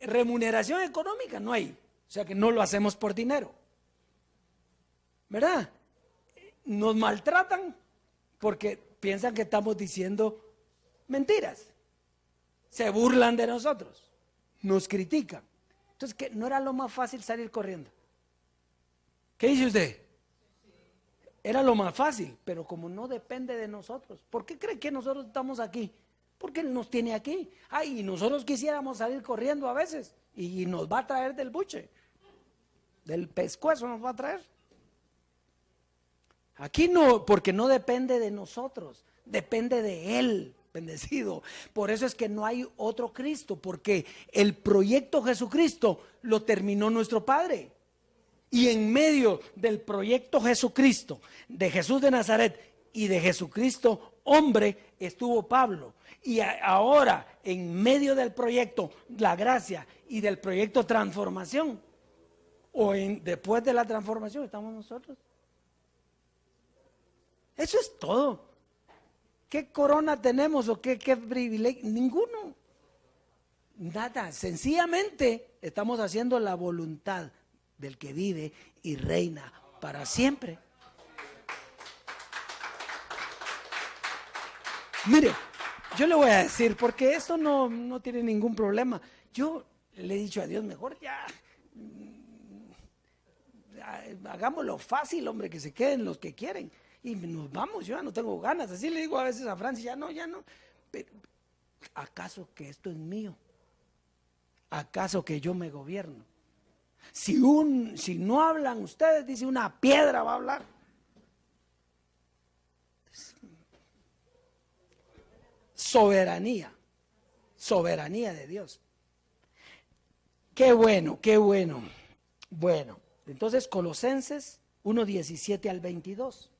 Remuneración económica no hay, o sea que no lo hacemos por dinero, ¿verdad? Nos maltratan porque piensan que estamos diciendo mentiras, se burlan de nosotros, nos critican. Entonces, ¿qué? ¿No era lo más fácil salir corriendo? ¿Qué dice usted? Era lo más fácil, pero como no depende de nosotros, ¿por qué cree que nosotros estamos aquí? Porque Él nos tiene aquí. Ay, y nosotros quisiéramos salir corriendo a veces y nos va a traer del buche, del pescuezo nos va a traer. Aquí no, porque no depende de nosotros, depende de Él, bendecido. Por eso es que no hay otro Cristo, porque el proyecto Jesucristo lo terminó nuestro Padre. Y en medio del proyecto Jesucristo, de Jesús de Nazaret y de Jesucristo hombre, estuvo Pablo. Y ahora, en medio del proyecto, la gracia y del proyecto transformación, después de la transformación, estamos nosotros. Eso es todo. ¿Qué corona tenemos o qué privilegio? Ninguno. Nada. Sencillamente estamos haciendo la voluntad del que vive y reina para siempre. Mire, yo le voy a decir, porque esto no tiene ningún problema. Yo le he dicho a Dios, mejor ya, hagámoslo fácil, hombre, que se queden los que quieren. Y nos vamos, yo ya no tengo ganas. Así le digo a veces a Francia, ya no. Pero, ¿acaso que esto es mío? ¿Acaso que yo me gobierno? Si no hablan ustedes, dice una piedra va a hablar. Soberanía de Dios. Qué bueno. Bueno, entonces Colosenses 1:17 al 22.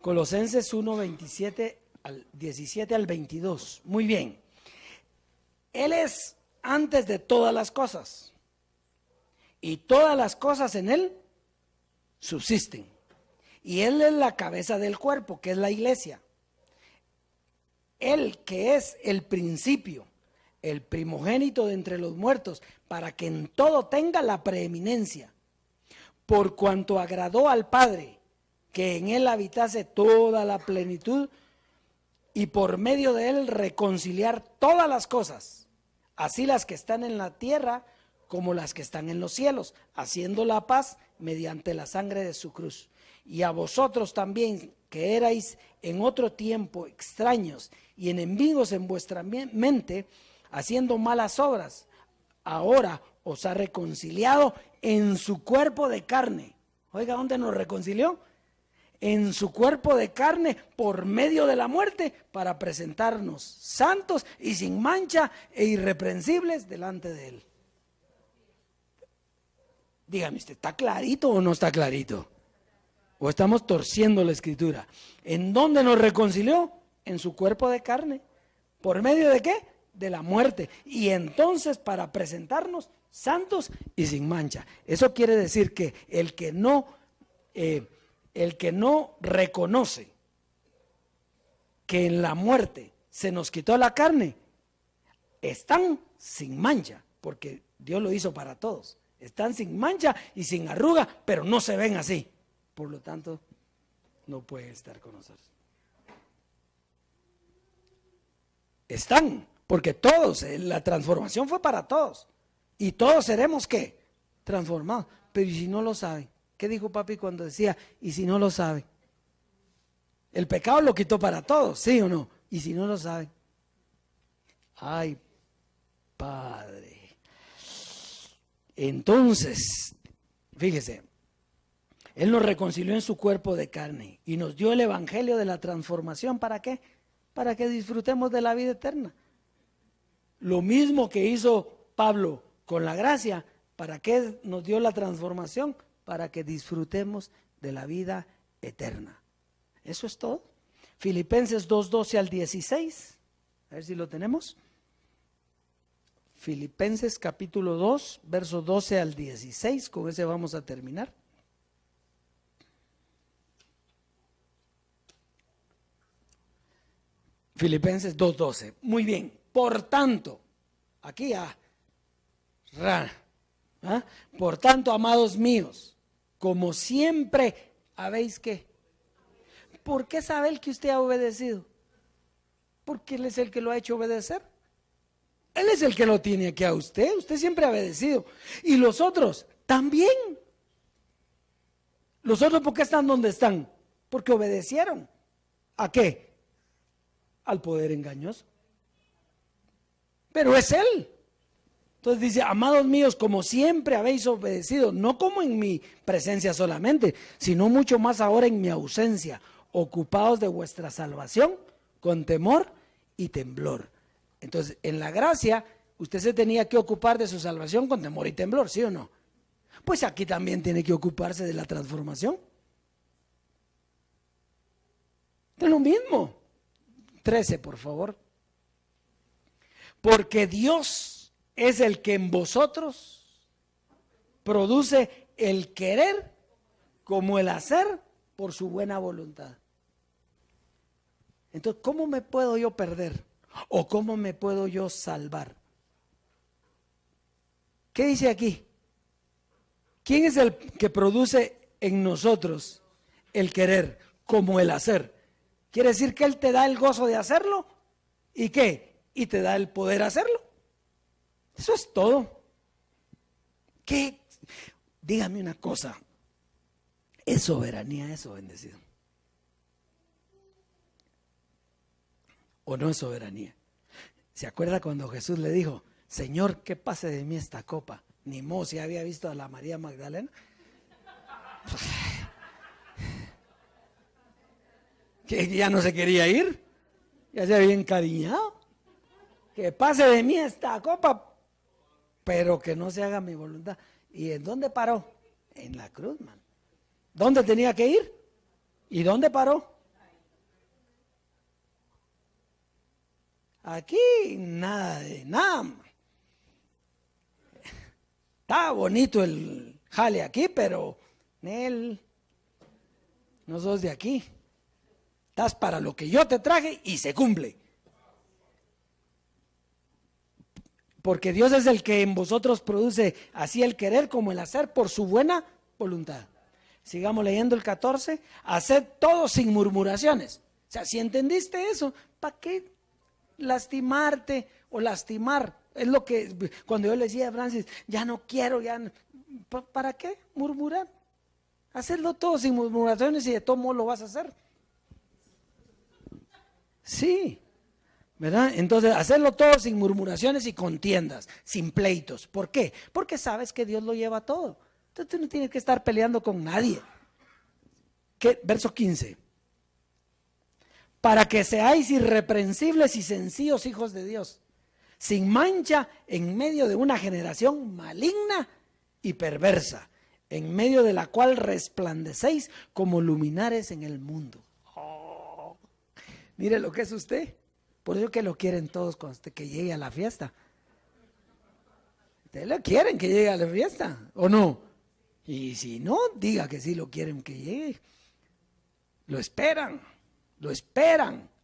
Colosenses 1:17 al 22. Muy bien. Él es antes de todas las cosas, y todas las cosas en Él subsisten. Y Él es la cabeza del cuerpo, que es la iglesia. Él que es el principio, el primogénito de entre los muertos, para que en todo tenga la preeminencia. Por cuanto agradó al Padre que en Él habitase toda la plenitud, y por medio de Él reconciliar todas las cosas, así las que están en la tierra como las que están en los cielos, haciendo la paz mediante la sangre de su cruz. Y a vosotros también, que erais en otro tiempo extraños y enemigos en vuestra mente, haciendo malas obras, ahora os ha reconciliado en su cuerpo de carne Oiga, ¿dónde nos reconcilió? En su cuerpo de carne por medio de la muerte para presentarnos santos y sin mancha e irreprensibles delante de Él. Dígame usted, ¿está clarito o no está clarito? ¿O estamos torciendo la escritura? ¿En dónde nos reconcilió? En su cuerpo de carne. ¿Por medio de qué? De la muerte. Y entonces para presentarnos santos y sin mancha. Eso quiere decir que el que no reconoce que en la muerte se nos quitó la carne, están sin mancha, porque Dios lo hizo para todos. Están sin mancha y sin arruga, pero no se ven así. Por lo tanto, no puede estar con nosotros. Están, porque todos, la transformación fue para todos. Y todos seremos, ¿qué? Transformados. Pero ¿y si no lo saben? ¿Qué dijo papi cuando decía, y si no lo saben? El pecado lo quitó para todos, ¿sí o no? ¿Y si no lo saben? Ay, Padre. Entonces, fíjese, Él nos reconcilió en su cuerpo de carne y nos dio el evangelio de la transformación. ¿Para qué? Para que disfrutemos de la vida eterna. Lo mismo que hizo Pablo con la gracia, ¿para qué nos dio la transformación? Para que disfrutemos de la vida eterna. Eso es todo. Filipenses 2:12 al 16. A ver si lo tenemos. Filipenses capítulo 2, verso 12 al 16. Con ese vamos a terminar. Filipenses 2:12. Muy bien. Por tanto, aquí por tanto, amados míos, como siempre habéis que. ¿Por qué sabe Él que usted ha obedecido? Porque Él es el que lo ha hecho obedecer. Él es el que lo tiene aquí a usted. Usted siempre ha obedecido. Y los otros también. ¿Los otros por qué están donde están? Porque obedecieron. ¿A qué? Al poder engañoso. Pero es Él. Entonces dice, amados míos, como siempre habéis obedecido, no como en mi presencia solamente, sino mucho más ahora en mi ausencia, ocupados de vuestra salvación con temor y temblor. Entonces, en la gracia, usted se tenía que ocupar de su salvación con temor y temblor, ¿sí o no? Pues aquí también tiene que ocuparse de la transformación. Es lo mismo. 13, por favor. Porque Dios es el que en vosotros produce el querer como el hacer por su buena voluntad. Entonces, ¿cómo me puedo yo perder? ¿O cómo me puedo yo salvar? ¿Qué dice aquí? ¿Quién es el que produce en nosotros el querer como el hacer? Quiere decir que Él te da el gozo de hacerlo. ¿Y qué? Y te da el poder hacerlo. Eso es todo. ¿Qué? Dígame una cosa. ¿Es soberanía eso, bendecido? ¿O no es soberanía? ¿Se acuerda cuando Jesús le dijo, Señor, que pase de mí esta copa? Ni modo, si había visto a la María Magdalena. Que ya no se quería ir. Ya se había encariñado. Que pase de mí esta copa, pero que no se haga mi voluntad. ¿Y en dónde paró? En la cruz, man. ¿Dónde tenía que ir? ¿Y dónde paró? Aquí nada de nada. Está bonito el jale aquí, pero Nel, no sos de aquí. Estás para lo que yo te traje y se cumple. Porque Dios es el que en vosotros produce así el querer como el hacer por su buena voluntad. Sigamos leyendo el 14. Haced todo sin murmuraciones. O sea, si entendiste eso, ¿para qué lastimarte o lastimar? Es lo que cuando yo le decía a Francis, ya no quiero, ya no. ¿Para qué murmurar? Hacerlo todo sin murmuraciones y de todo modo lo vas a hacer. Sí, ¿verdad? Entonces, hacerlo todo sin murmuraciones y contiendas, sin pleitos. ¿Por qué? Porque sabes que Dios lo lleva todo. Entonces tú no tienes que estar peleando con nadie. Verso 15. Para que seáis irreprensibles y sencillos hijos de Dios, sin mancha en medio de una generación maligna y perversa, en medio de la cual resplandecéis como luminares en el mundo. Oh, mire lo que es usted. Por eso que lo quieren todos cuando usted que llegue a la fiesta. Ustedes lo quieren que llegue a la fiesta, ¿o no? Y si no, diga que sí lo quieren que llegue. Lo esperan.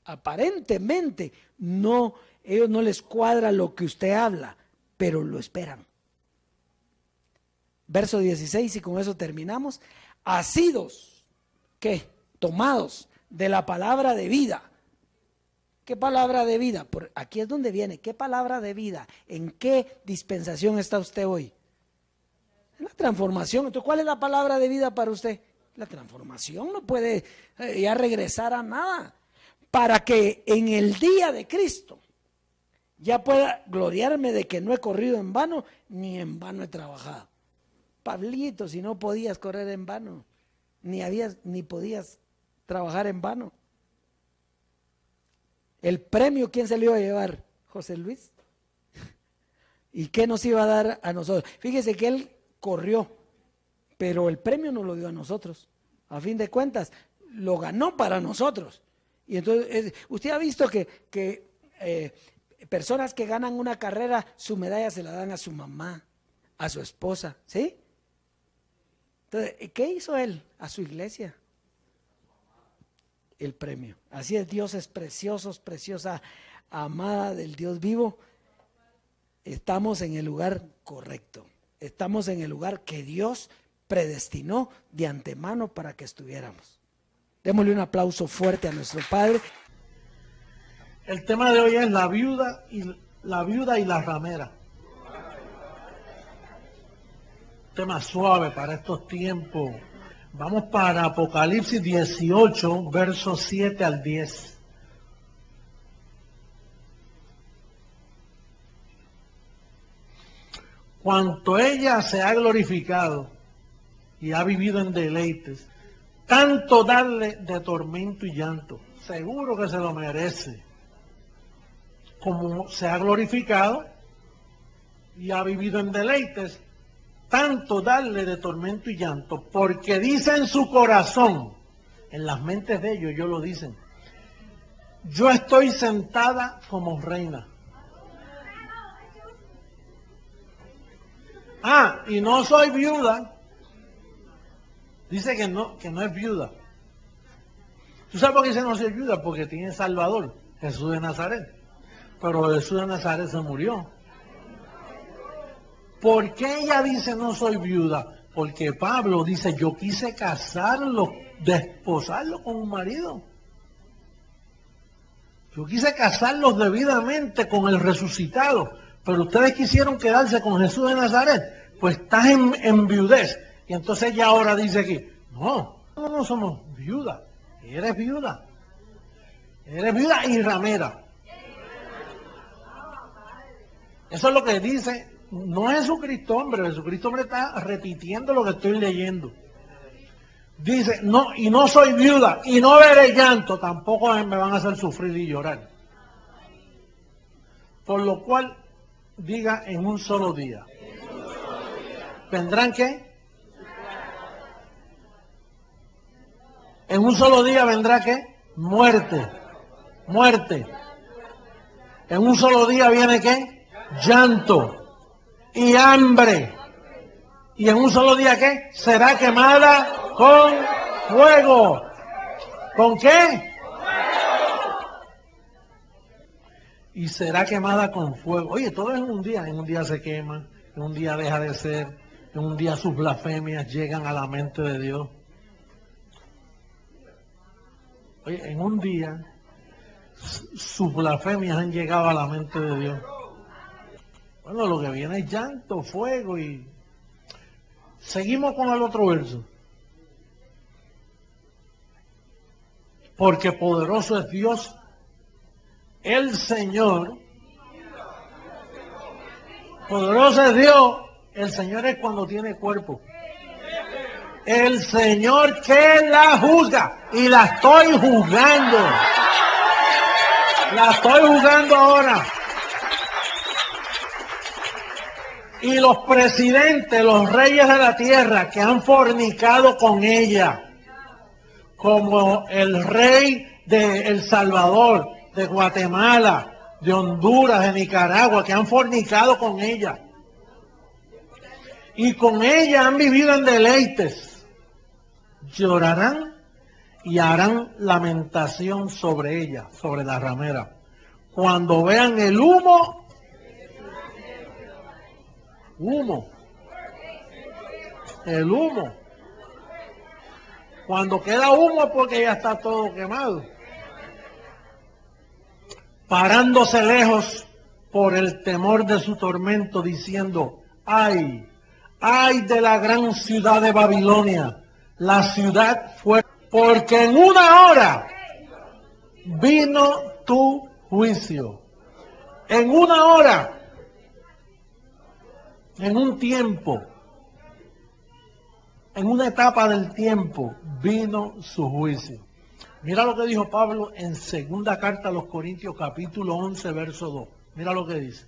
Aparentemente no, ellos no les cuadra lo que usted habla, pero lo esperan. Verso 16, y con eso terminamos. Asidos, ¿qué? Tomados de la palabra de vida. ¿Qué palabra de vida? Por aquí es donde viene. ¿Qué palabra de vida? ¿En qué dispensación está usted hoy? En la transformación. Entonces, ¿cuál es la palabra de vida para usted? La transformación. No puede ya regresar a nada. Para que en el día de Cristo ya pueda gloriarme de que no he corrido en vano, ni en vano he trabajado. Pablito, si no podías correr en vano, ni podías trabajar en vano. El premio, ¿quién se lo iba a llevar? José Luis. ¿Y qué nos iba a dar a nosotros? Fíjese que él corrió, pero el premio no lo dio a nosotros. A fin de cuentas, lo ganó para nosotros. Y entonces, usted ha visto que personas que ganan una carrera, su medalla se la dan a su mamá, a su esposa, ¿sí? Entonces, ¿qué hizo él? A su iglesia. El premio. Así es, Dios es precioso, preciosa, amada del Dios vivo. Estamos en el lugar correcto. Estamos en el lugar que Dios predestinó de antemano para que estuviéramos. Démosle un aplauso fuerte a nuestro Padre. El tema de hoy es la viuda y la ramera. Tema suave para estos tiempos. Vamos para Apocalipsis 18, versos 7 al 10. Cuanto ella se ha glorificado y ha vivido en deleites, tanto darle de tormento y llanto. Seguro que se lo merece. Como se ha glorificado y ha vivido en deleites, tanto darle de tormento y llanto, porque dice en su corazón, en las mentes de ellos lo dicen, yo estoy sentada como reina. Y no soy viuda. Dice que no es viuda. ¿Tú sabes por qué dice no soy viuda? Porque tiene Salvador, Jesús de Nazaret. Pero Jesús de Nazaret se murió. ¿Por qué ella dice no soy viuda? Porque Pablo dice, yo quise casarlo, desposarlo con un marido. Yo quise casarlos debidamente con el resucitado, pero ustedes quisieron quedarse con Jesús de Nazaret, pues estás en viudez. Y entonces ella ahora dice aquí, no somos viudas, eres viuda y ramera. Eso es lo que dice, no es Jesucristo hombre está repitiendo lo que estoy leyendo. Dice, y no soy viuda, y no veré llanto, tampoco me van a hacer sufrir y llorar. Por lo cual, diga en un solo día. ¿Vendrán qué? En un solo día vendrá qué? Muerte. En un solo día viene qué? Llanto y hambre. Y en un solo día ¿qué? Será quemada con fuego. ¿Con qué? Y será quemada con fuego. Oye, todo es en un día se quema, en un día deja de ser, en un día sus blasfemias llegan a la mente de Dios. Oye, en un día sus blasfemias han llegado a la mente de Dios. Bueno, lo que viene es llanto, fuego y... Seguimos con el otro verso. Porque poderoso es Dios, el Señor. Poderoso es Dios, el Señor es cuando tiene cuerpo. el Señor que la juzga. Y la estoy juzgando. La estoy juzgando ahora. Y los presidentes, los reyes de la tierra que han fornicado con ella, como el rey de El Salvador, de Guatemala, de Honduras, de Nicaragua, que han fornicado con ella. Y con ella han vivido en deleites. Llorarán y harán lamentación sobre ella, sobre la ramera. Cuando vean el humo, el humo. Cuando queda humo es porque ya está todo quemado. Parándose lejos por el temor de su tormento, diciendo, ay, ay de la gran ciudad de Babilonia, la ciudad fue, porque en una hora vino tu juicio. En una hora, en un tiempo, en una etapa del tiempo, vino su juicio. Mira lo que dijo Pablo en segunda carta a los Corintios, capítulo 11, verso 2. Mira lo que dice.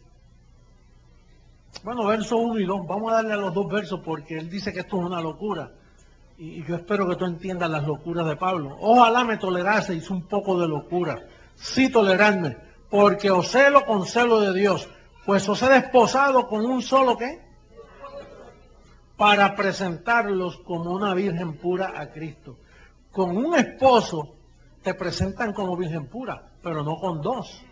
Bueno, verso 1 y 2. Vamos a darle a los dos versos porque él dice que esto es una locura. Y yo espero que tú entiendas las locuras de Pablo. Ojalá me toleraseis un poco de locura. Sí, toleradme, porque os celo con celo de Dios, pues os he desposado con un solo ¿qué? Para presentarlos como una virgen pura a Cristo. Con un esposo te presentan como virgen pura, pero no con dos.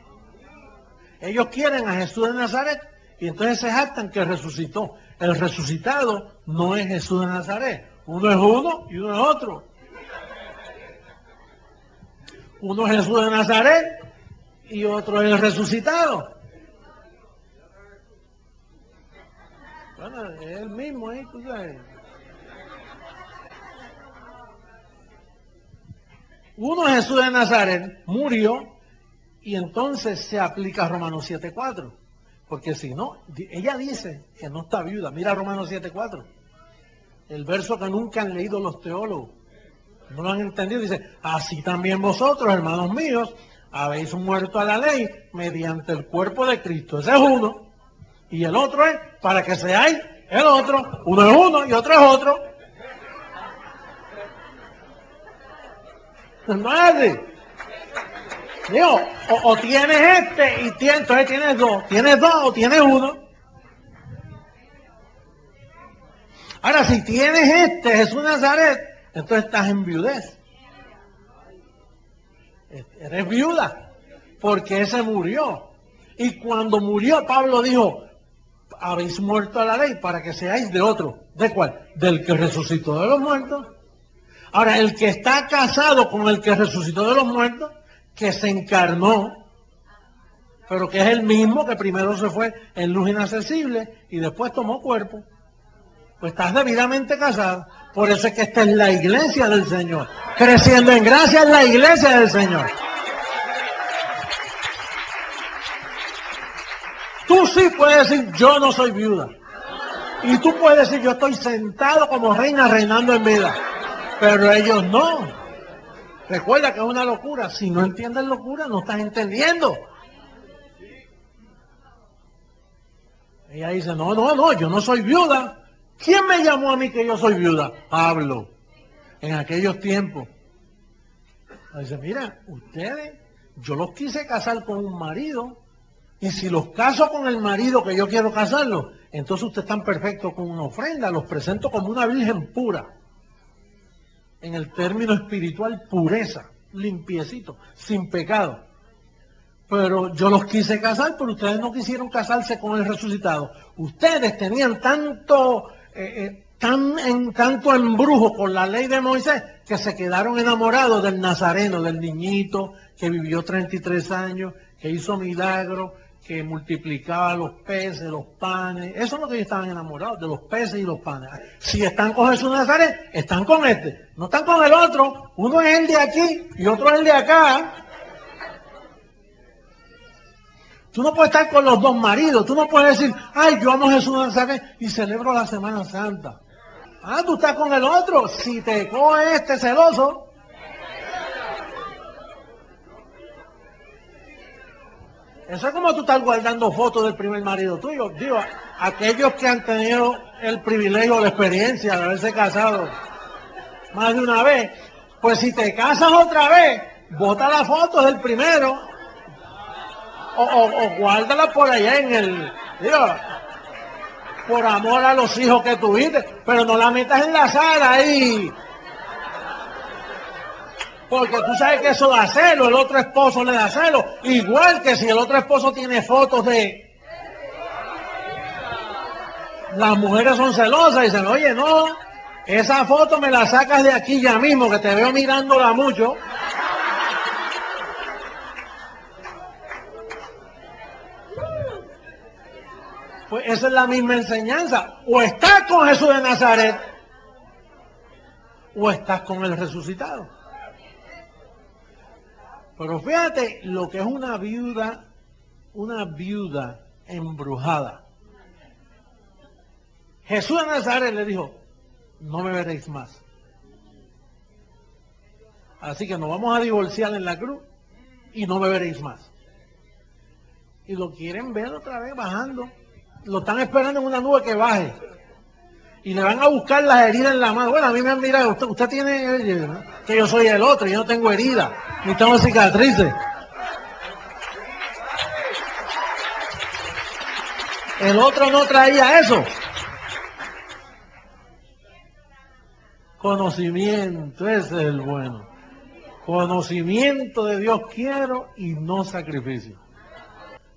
Ellos quieren a Jesús de Nazaret y entonces se jactan que resucitó. El resucitado no es Jesús de Nazaret. Uno es uno y uno es otro. Uno es Jesús de Nazaret y otro es el resucitado. Bueno, es el mismo ahí, tú sabes. Uno es Jesús de Nazaret, murió, y entonces se aplica Romanos 7:4. Porque si no, ella dice que no está viuda. Mira Romanos 7:4. El verso que nunca han leído los teólogos. No lo han entendido. Dice, así también vosotros, hermanos míos, habéis muerto a la ley mediante el cuerpo de Cristo. Ese es uno. Y el otro es para que seáis el otro. Uno es uno y otro es otro. No es así. Digo, o tienes este y entonces tienes dos. Tienes dos o tienes uno. Ahora, si tienes este, Jesús de Nazaret, entonces estás en viudez. Eres viuda, porque ese murió. Y cuando murió, Pablo dijo, habéis muerto a la ley para que seáis de otro. ¿De cuál? Del que resucitó de los muertos. Ahora, el que está casado con el que resucitó de los muertos, que se encarnó, pero que es el mismo que primero se fue en luz inaccesible y después tomó cuerpo, pues estás debidamente casado. Por eso es que esta es la iglesia del Señor. Creciendo en gracia es la iglesia del Señor. Tú sí puedes decir, yo no soy viuda. Y tú puedes decir, yo estoy sentado como reina reinando en vida. Pero ellos no. Recuerda que es una locura. Si no entiendes locura, no estás entendiendo. Ella dice, no, yo no soy viuda. ¿Quién me llamó a mí que yo soy viuda? Pablo. En aquellos tiempos. Dice, mira, ustedes, yo los quise casar con un marido. Y si los caso con el marido que yo quiero casarlos, entonces ustedes están perfectos con una ofrenda. Los presento como una virgen pura. En el término espiritual, pureza, limpiecito, sin pecado. Pero yo los quise casar, pero ustedes no quisieron casarse con el resucitado. Ustedes tenían tanto embrujo con la ley de Moisés que se quedaron enamorados del nazareno, del niñito que vivió 33 años, que hizo milagros, que multiplicaba los peces, los panes. Eso es lo que ellos estaban enamorados, de los peces y los panes. Si están con Jesús de Nazaret, están con este. No están con el otro. Uno es el de aquí y otro es el de acá. Tú no puedes estar con los dos maridos. Tú no puedes decir, ay, yo amo a Jesús de Nazaret y celebro la Semana Santa. Ah, tú estás con el otro. Si te coge este celoso, eso es como tú estás guardando fotos del primer marido tuyo. Digo, aquellos que han tenido el privilegio o la experiencia de haberse casado más de una vez, pues si te casas otra vez, bota las fotos del primero o guárdala por allá en el... Digo, por amor a los hijos que tuviste, pero no la metas en la sala ahí. Porque tú sabes que eso da celo, el otro esposo le da celo. Igual que si el otro esposo tiene fotos de... Las mujeres son celosas y dicen, oye, no, esa foto me la sacas de aquí ya mismo, que te veo mirándola mucho. Pues esa es la misma enseñanza. O estás con Jesús de Nazaret, o estás con el resucitado. Pero fíjate lo que es una viuda embrujada. Jesús de Nazaret le dijo, no me veréis más. Así que nos vamos a divorciar en la cruz y no me veréis más. Y lo quieren ver otra vez bajando. Lo están esperando en una nube que baje. Y le van a buscar las heridas en la mano. Bueno, a mí me han mirado, usted tiene, ¿no? Que yo soy el otro, yo no tengo heridas, ni tengo cicatrices. El otro no traía eso. Conocimiento, ese es el bueno. Conocimiento de Dios quiero y no sacrificio.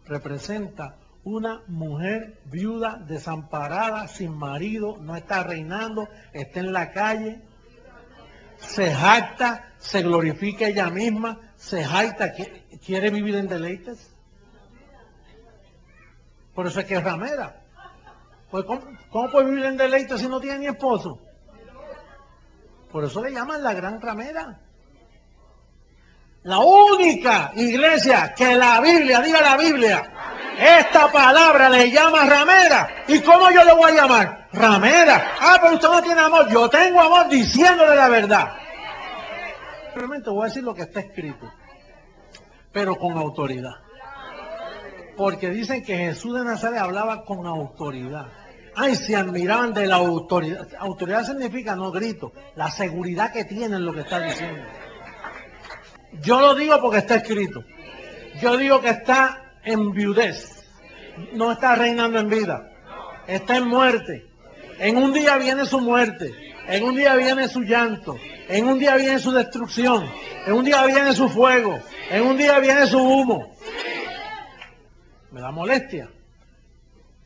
Representa una mujer viuda, desamparada, sin marido, no está reinando, está en la calle, se jacta, se glorifica ella misma, se jacta, quiere vivir en deleites. Por eso es que es ramera. Pues ¿cómo puede vivir en deleites si no tiene ni esposo? Por eso le llaman la gran ramera. La única iglesia que la Biblia, diga la Biblia, esta palabra le llama ramera. ¿Y cómo yo le voy a llamar? Ramera. Ah, pero usted no tiene amor. Yo tengo amor diciéndole la verdad. Simplemente voy a decir lo que está escrito, pero con autoridad. Porque dicen que Jesús de Nazaret hablaba con autoridad. Ay, se admiraban de la autoridad. Autoridad significa, no grito, la seguridad que tiene en lo que está diciendo. Yo lo digo porque está escrito. Yo digo que está en viudez, no está reinando en vida, está en muerte. En un día viene su muerte, en un día viene su llanto, en un día viene su destrucción, en un día viene su fuego, en un día viene su humo. Me da molestia,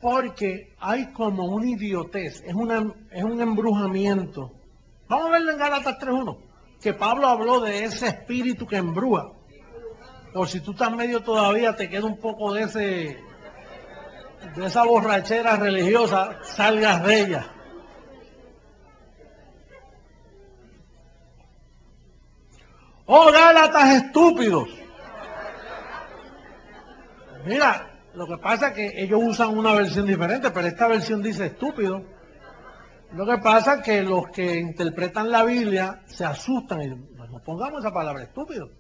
porque hay como una idiotez, es un embrujamiento. Vamos a verlo en Gálatas 3:1, que Pablo habló de ese espíritu que embruja. Por si tú estás medio todavía, te queda un poco de esa borrachera religiosa, salgas de ella. ¡Oh, Gálatas estúpidos! Mira, lo que pasa es que ellos usan una versión diferente, pero esta versión dice estúpido. Lo que pasa es que los que interpretan la Biblia se asustan y dicen, no pongamos esa palabra estúpido.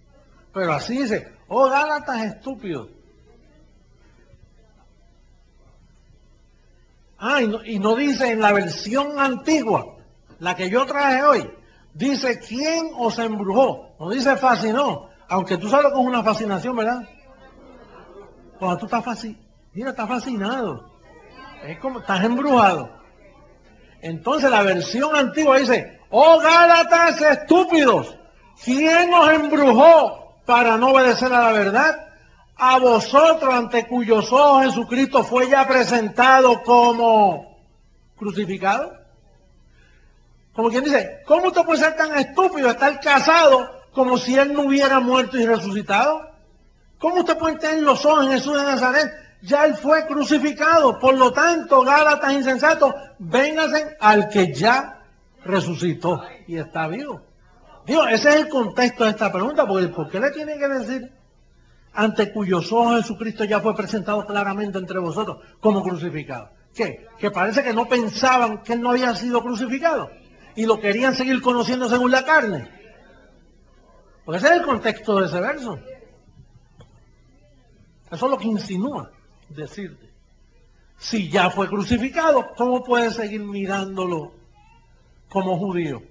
Pero así dice, oh Gálatas estúpidos. Ah, y no dice en la versión antigua, la que yo traje hoy, dice quién os embrujó. No dice fascinó, aunque tú sabes lo que es una fascinación, ¿verdad? Cuando tú estás mira, estás fascinado. Es como, estás embrujado. Entonces la versión antigua dice, oh Gálatas estúpidos, ¿quién os embrujó para no obedecer a la verdad? A vosotros, ante cuyos ojos Jesucristo fue ya presentado como crucificado. Como quien dice, ¿cómo usted puede ser tan estúpido, estar casado como si Él no hubiera muerto y resucitado? ¿Cómo usted puede tener los ojos en Jesús de Nazaret? Ya Él fue crucificado. Por lo tanto, Gálatas insensatos, vénganse al que ya resucitó y está vivo. Digo, ese es el contexto de esta pregunta, porque ¿por qué le tiene que decir ante cuyos ojos Jesucristo ya fue presentado claramente entre vosotros como crucificado? ¿Qué? Que parece que no pensaban que él no había sido crucificado y lo querían seguir conociendo según la carne. Porque ese es el contexto de ese verso. Eso es lo que insinúa decirte. Si ya fue crucificado, ¿cómo puedes seguir mirándolo como judío?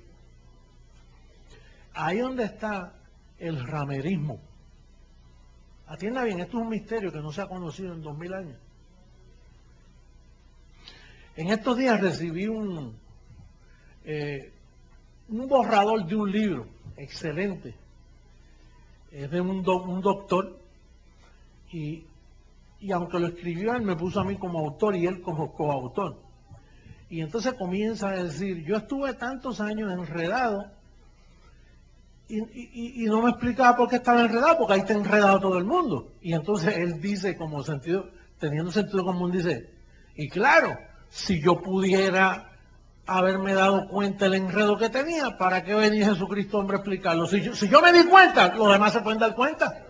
Ahí donde está el ramerismo. Atienda bien, esto es un misterio que no se ha conocido en 2000 años. En estos días recibí un borrador de un libro excelente. Es de un doctor y aunque lo escribió él, me puso a mí como autor y él como coautor. Y entonces comienza a decir, yo estuve tantos años enredado y no me explicaba por qué estaba enredado, porque ahí está enredado todo el mundo. Y entonces él dice, como teniendo sentido común, dice, y claro, si yo pudiera haberme dado cuenta del enredo que tenía, ¿para qué venía Jesucristo, hombre, a explicarlo? Si yo me di cuenta, los demás se pueden dar cuenta.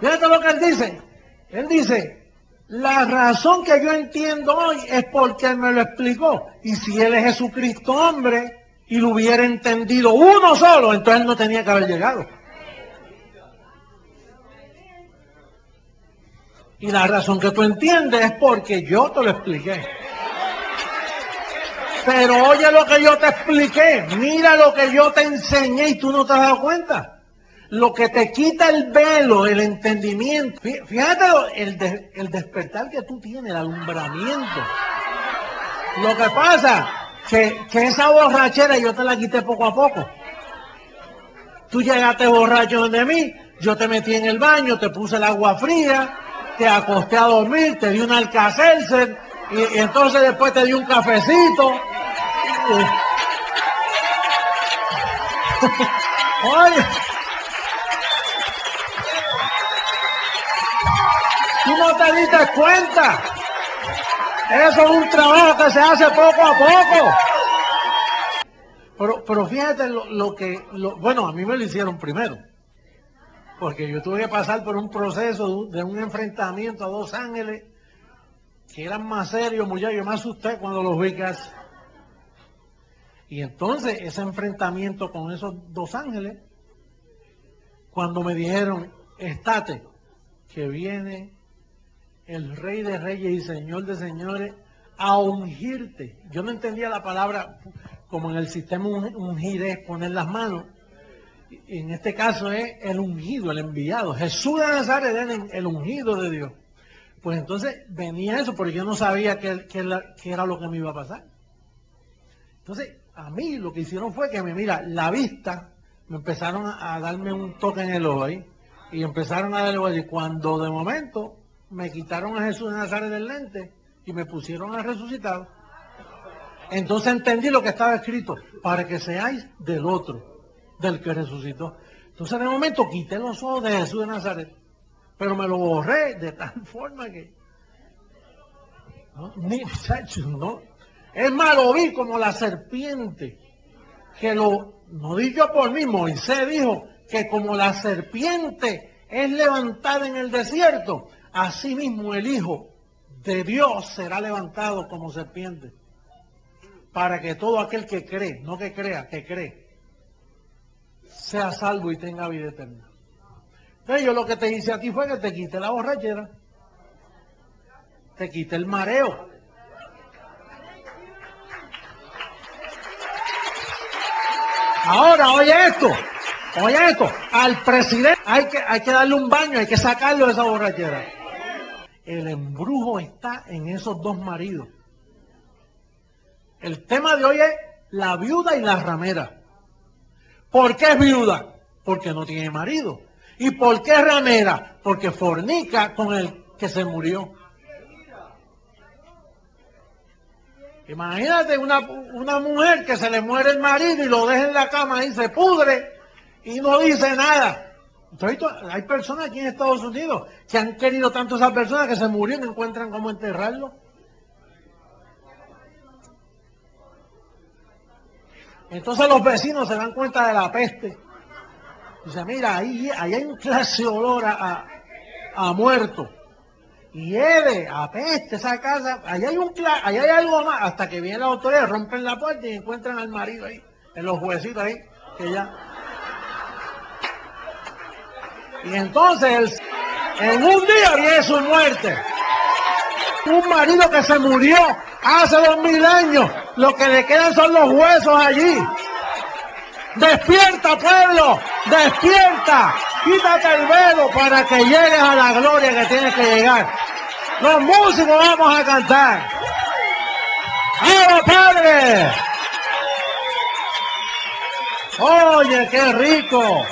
Fíjate lo que él dice. Él dice, la razón que yo entiendo hoy es porque él me lo explicó. Y si él es Jesucristo, hombre, y lo hubiera entendido uno solo, entonces él no tenía que haber llegado. Y la razón que tú entiendes es porque yo te lo expliqué. Pero oye lo que yo te expliqué, mira lo que yo te enseñé y tú no te has dado cuenta. Lo que te quita el velo, el entendimiento. Fíjate el despertar que tú tienes, el alumbramiento. Lo que pasa, que esa borrachera yo te la quité poco a poco. Tú llegaste borracho donde mí, yo te metí en el baño, te puse el agua fría, te acosté a dormir, te di un Alka-Seltzer y entonces después te di un cafecito. Oye, tú no te diste cuenta. Eso es un trabajo que se hace poco a poco. Pero fíjate bueno, a mí me lo hicieron primero. Porque yo tuve que pasar por un proceso de un enfrentamiento a dos ángeles que eran más serios, muchachos. Yo me asusté cuando los vi casi. Y entonces ese enfrentamiento con esos dos ángeles, cuando me dijeron, estate, que viene el Rey de Reyes y Señor de Señores a ungirte. Yo no entendía la palabra, como en el sistema ungir es poner las manos. En este caso es el ungido, el enviado. Jesús de Nazaret era el ungido de Dios. Pues entonces venía eso, porque yo no sabía qué era lo que me iba a pasar. Entonces, a mí lo que hicieron fue que mira, la vista, me empezaron a darme un toque en el ojo ahí, y empezaron a darle, y cuando de momento me quitaron a Jesús de Nazaret del lente y me pusieron a resucitar, entonces entendí lo que estaba escrito, para que seáis del otro, del que resucitó. Entonces de momento quité los ojos de Jesús de Nazaret, pero me lo borré de tal forma que no. Es más, lo vi como la serpiente, que no dicho por mí, Moisés dijo que como la serpiente es levantada en el desierto, así mismo el Hijo de Dios será levantado como serpiente, para que todo aquel que cree, no que crea, que cree, sea salvo y tenga vida eterna. Entonces yo lo que te hice a ti fue que te quite la borrachera, te quite el mareo. Ahora, oye esto, al presidente hay que darle un baño, hay que sacarlo de esa borrachera. El embrujo está en esos dos maridos. El tema de hoy es la viuda y la ramera. ¿Por qué es viuda? Porque no tiene marido. ¿Y por qué es ramera? Porque fornica con el que se murió. Imagínate una mujer que se le muere el marido y lo deja en la cama y se pudre y no dice nada. Entonces, hay personas aquí en Estados Unidos que han querido tanto a esas personas que se murió y no encuentran cómo enterrarlo. Entonces los vecinos se dan cuenta de la peste. Dice, mira, ahí hay un clase olor a muerto. hiede, apeste esa casa, allá hay algo más, hasta que vienen las autoridades, rompen la puerta y encuentran al marido ahí, en los huesitos ahí, que ya. Y entonces, en un día viene su muerte. Un marido que se murió hace 2000 años, lo que le quedan son los huesos allí. Despierta, pueblo, despierta, quítate el velo para que llegues a la gloria que tienes que llegar. Los músicos vamos a cantar. ¡Ahora, Padre! Oye, qué rico.